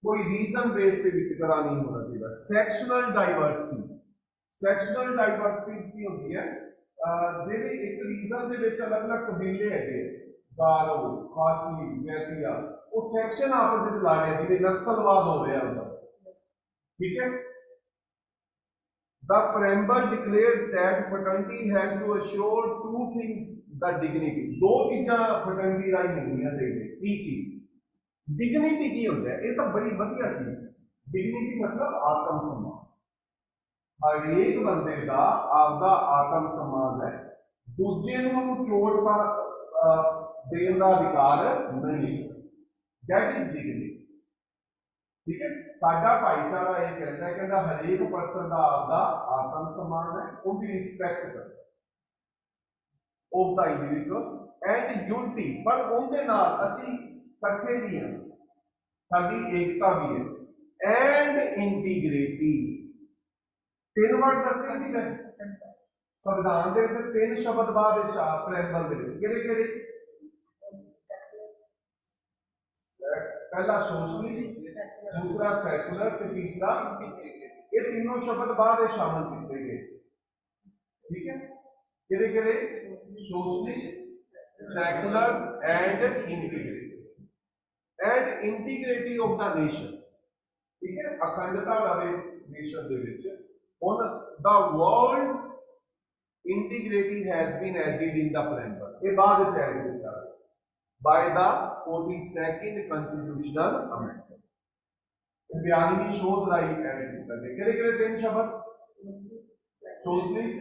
कोई रीजन बेस पे वितकरा नहीं होना चाहिए सैक्शनल डाइवर्सिटी सैक्शनल डाइवर्सिटी की होती है ਜਿਹੜੇ ਇੱਕ ਰੀਜਨ ਦੇ ਵਿੱਚ ਅਲੱਗ-ਅਲੱਗ ਕਬੀਲੇ ਹੈਗੇ ਗਾਰੋ ਖਾਸੀ ਮੈਤੀਆ ਉਹ ਸੈਕਸ਼ਨ ਆਪਸ ਵਿੱਚ ਲਾ ਰਹੇ ਜਿਵੇਂ ਨਕਸਲਵਾਦ ਹੋ ਰਿਹਾ ਹੁੰਦਾ ਠੀਕ ਹੈ The preamble declares that fraternity has to assure two things the dignity दो चीज़ां fraternity राही मिलनियां चाहिए की चीज डिग्निटी की होता है ये तो बड़ी बढ़िया चीज डिग्निटी मतलब आत्म सम्मान हरेक बंदे का आपका आत्म सम्मान है दूजे नूं चोट पर देने का अधिकार नहीं दैट इज डिग्निटी ठीक है साडा भाईचारा ये कहता है कि हरेक पर्सन का आपका आत्म सम्मान है उनकी रिस्पेक्ट कर of the individual and unity पर उनके नाल असी इकट्ठे भी हैं साडी एकता भी है एंड इंटीग्रिटी तीन वर्ड दसे सी मैं संविधान दे विच तीन शब्द बाद विच प्रेम्बल दे विच किहड़े पहला सोशलिस्ट दूसरा सेकुलर ते तीसरा ये तीनों शब्द बाद शामिल किए गए ठीक है किहड़े socialist secular and integrity of the nation ठीक है अखंडता वाले नेशन दे विच on the world integrity has been added in the preamble ये बाद में ऐड किया by the 42nd constitutional amendment 42वीं शोध राइट ऐड किया गया किहड़े तीन शब्द socialist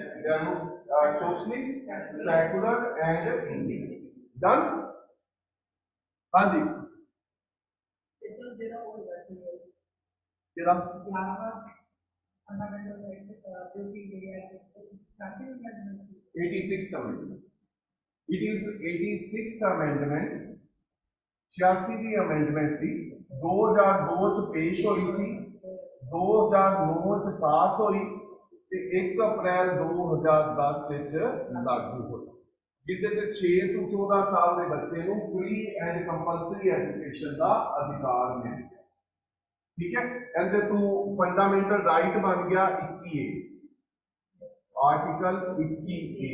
secular and integrity done हां जी इसमें जेरा हो गया केदा 86th amendment it is 86th amendment 86वीं amendment सी 2002 च पेश हुई सी 2009 च पास हुई ते 1 अप्रैल 2010 विच लागू होई जिहदे च 6 ਤੋਂ 14 साल के बच्चे ਨੂੰ फ्री एंड कंपलसरी एजुकेशन का अधिकार मिल गया ठीक है कहते तू फंडामेंटल राइट बन गया 21A article 21A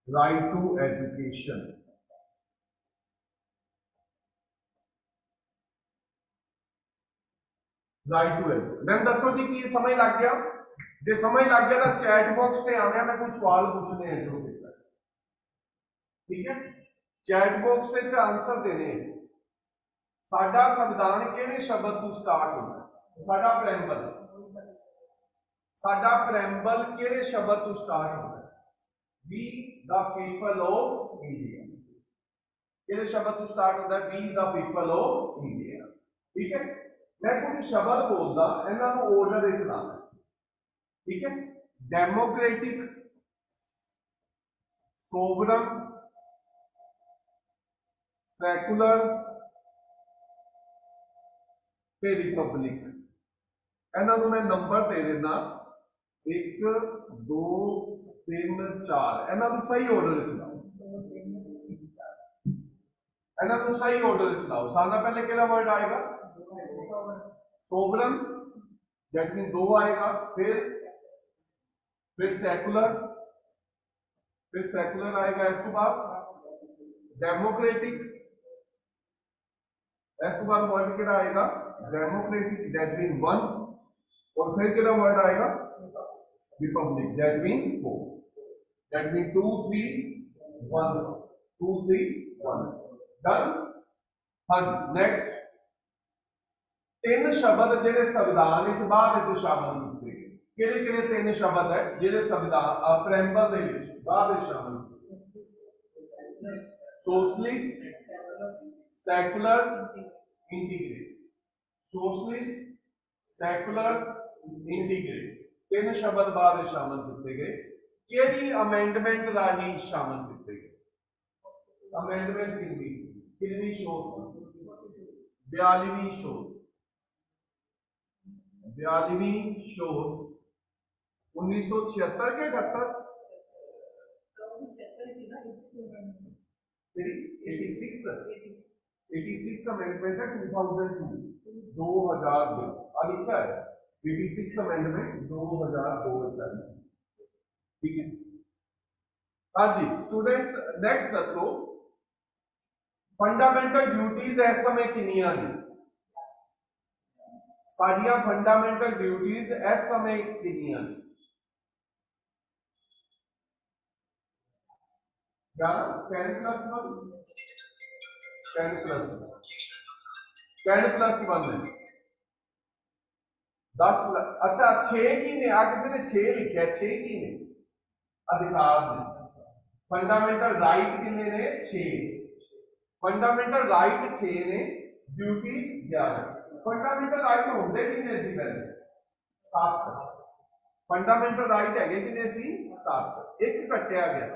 right to education right to education मैं दसो जी की समझ लग गया जे समझ लग गया तो चैट बॉक्स पे आने मैं कोई सवाल पूछने हैं जो ठीक है चैट बॉक्स से आंसर देने साडा संविधान किहड़े शब्द तो स्टार्ट होता है साडा प्रेम्बल किहड़े शब्द तो स्टार्ट होता है we the people of India किहड़े शब्द तो स्टार्ट होता है we the people of India ठीक है मैं कुछ शब्द बोलदा इन्हां नूं ऑर्डर विच लाना ठीक है डेमोक्रेटिक सोवरन सेकुलर रिपब्लिक इन्हों मैं नंबर दे देना 1 2 3 4 इन्हों सही ऑर्डर चलाओ इन्हों सही ऑर्डर चलाओ सारा पहले केड़ा वर्ड आएगा सोवरन दैट मीन 2 आएगा फिर सेकुलर आएगा इसके बाद डेमोक्रेटिक इसके बाद वर्ड केड़ा आएगा डेमोक्रेटिक दैट मीन 1 और फिर केड़ा वर्ड आएगा Republic that mean 4 that mean 2 3 1 2 3 1 done हां नेक्स्ट तीन शब्द जेडे संविधान विच बाद विच शामिल कीते केड़े तीन शब्द है जेडे संविधान प्रेम्बल दे विच बाद विच शामिल कीते socialist secular integrate socialist secular integrate तीन शब्द बाद शामिल किए गए केड़ी अमेंडमेंट राही शामिल किए गए अमेंडमेंट कितनी शोध 42वीं शोध 1976 के 78 86 अमेंडमेंट है 2002 2002 अब लिखा है 86 अमेंडमेंट 2002 ठीक है। हाँ जी स्टूडेंट्स नेक्स्ट दसो फंडामेंटल ड्यूटीज इस समय किनिया ने साडियां फंडामेंटल ड्यूटीज इस समय किनिया ने 10 प्लस 1 10 प्लस 1 है 10 अच्छा 6 की ने आ किसी ने 6 लिखा 6 की ने अधिकार ने फंडामेंटल राइट कितने ने 6 फंडामेंटल राइट 6 ने ड्यूटी 11 फंडामेंटल राइट होंगे कितने सी पहले 7 फंडामेंटल राइट है कितने सी 7 एक कटिया गया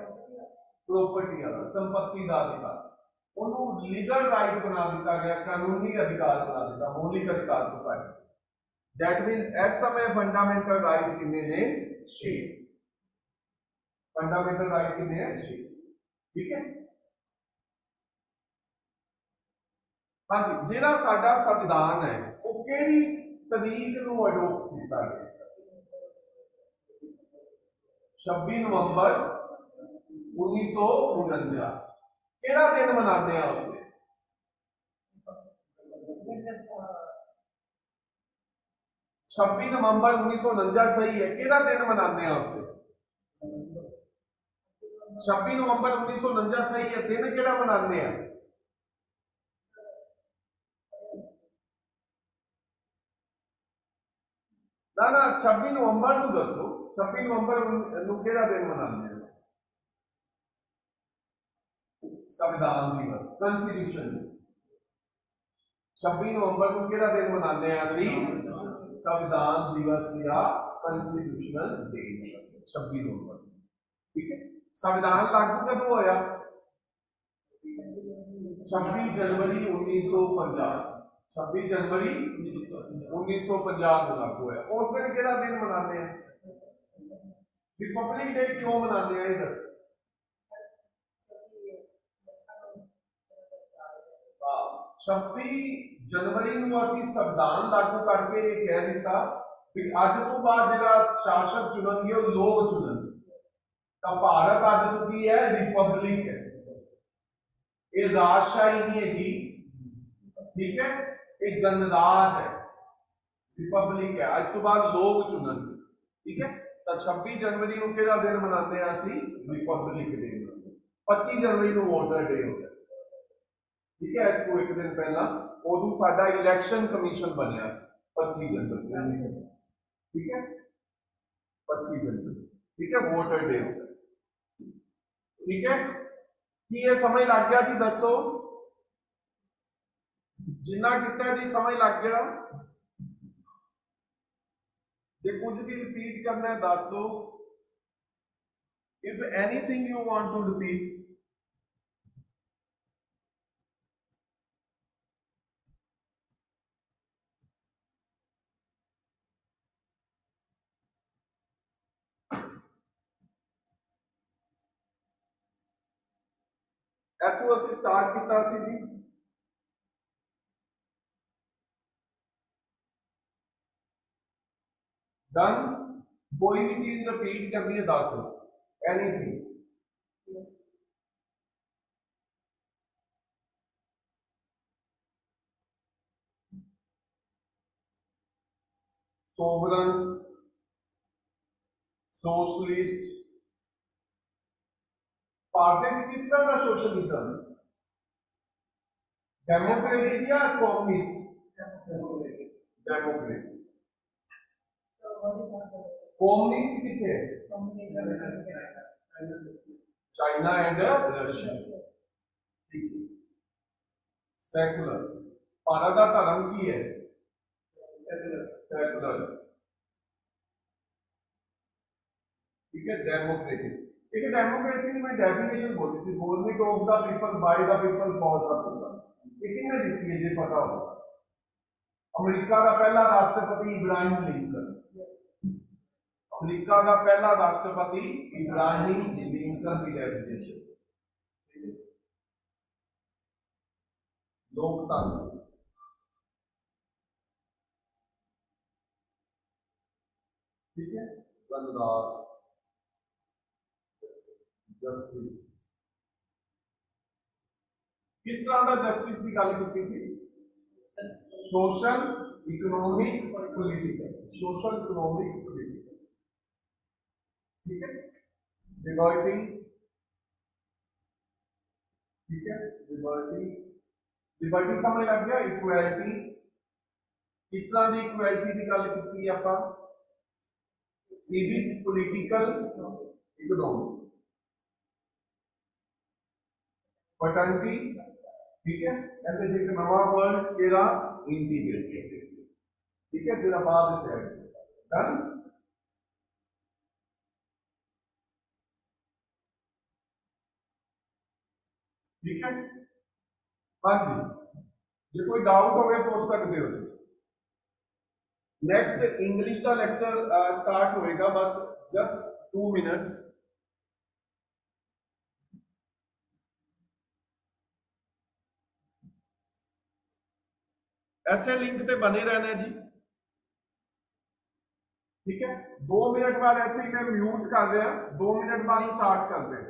प्रॉपर्टी वाला संपत्ति का अधिकार उन्होंने लीगल राइट बना दिया गया कानूनी अधिकार बना दिया मौलिक अधिकार को पाए दैट मीन इस समय फंडामेंटल राइट कितने ने 6 फंडामेंटल राइट कितने हैं 6 ठीक है। हाँ जी जिहड़ा साडा संविधान है वो किहड़ी तरीक नूं अडोप्ट किया गया 26 नवंबर 1949 केड़ा दिन मनाते हैं उसमें 26 नवंबर 1949 सही है केड़ा दिन मनाते हैं उसमें 26 नवंबर 1949 सही है दिन केड़ा मनाते हैं ना 26 नवंबर नूं दसो 26 नवंबर नूं केड़ा दिन मनाते हैं संविधान दिवस कॉन्स्टिट्यूशन 26 नवंबर को केड़ा दिन मनाते हैं असी संविधान दिवस या कॉन्स्टिट्यूशनल डे 26 नवंबर ठीक है। संविधान लागू कदों होया 26 जनवरी 1950 26 जनवरी 1950 को लागू होया उस दिन केड़ा दिन मनाते हैं रिपब्लिक डे क्यों मनाते हैं दस 26 जनवरी ਨੂੰ ਅਸੀਂ ਸੰਵਿਧਾਨ ਲਾਗੂ ਕਰਕੇ ਇਹ ਕਹਿ ਦਿੱਤਾ ਕਿ ਅੱਜ ਤੋਂ ਬਾਅਦ ਜਿਹੜਾ ਸ਼ਾਸਕ ਚੁਣਨਗੇ ਉਹ ਲੋਕ ਚੁਣਨਗੇ ਤਾਂ ਭਾਰਤ ਅੱਜ ਤੋਂ ਕੀ ਹੈ ਰਿਪਬਲਿਕ ਹੈ ਇਹ ਰਾਜਸ਼ਾਹੀ ਨਹੀਂ ਹੈਗੀ ठीक है एक गणराज है रिपब्लिक है आज तो बाद लोग चुननगे ठीक है तो 26 जनवरी को केड़ा दिन मनाते हैं ਅਸੀਂ रिपब्लिक डे 25 जनवरी को वोटर डे होता है ठीक है इसको एक दिन पहला उदू साडा इलेक्शन कमीशन बनया 25 जनवरी ठीक है 25 जनवरी ठीक है वोटर डे ठीक है कि ये समय लग गया जी दसो जिन्ना कितना जी समय लग गया जे कुछ भी रिपीट करना है दस दो if anything you want to repeat इथों असीं स्टार्ट किया सी जी डन कोई भी चीज रिपीट करनी है दस एनीथिंग सोवरन सोशलिस्ट भारत किस तरह का सोशलिज्म डेमोक्रेटिक या कम्युनिस्ट डेमोक्रेटिक कम्युनिस्ट कितने China and Russia secular Bharat का धर्म की है सेकुलर ठीक है डेमोक्रेटिक ठीक है डेमोक्रेसी में डेफिनेशन बोली थी government of the people by the people for the people लेकिन ने लिखी है ये पता हो अमेरिका का पहला राष्ट्रपति इब्राहिम लिंकन अमेरिका का पहला राष्ट्रपति इब्राहिम लिंकन की डेफिनेशन लोकतंत्र, ठीक है, गणराज, जस्टिस। किस तरह का जस्टिस की गल की सी? Social, economic, political, social, economic, political, ठीक है। लिबर्टी, ठीक है, लिबर्टी, लिबर्टी समझ लग गया। इक्वलिटी, किस तरह की इक्वलिटी की गल की आपां? Civic, political, economic. फर्टर्निटी, ठीक है, कहते एक नवा वर्ड केड़ा इंटीग्रेटेड, ठीक है, जेड़ा बाद में ऐड डन। ठीक है, हाँ जी, जो कोई डाउट हो पूछ सकते हो। नेक्स्ट इंग्लिश का लेक्चर स्टार्ट होएगा, बस जस्ट 2 मिनट्स। ऐसे लिंक पे बने रहना जी, ठीक है। 2 मिनट बाद ऐसे ही मैं म्यूट कर रहा, 2 मिनट बाद स्टार्ट कर दे।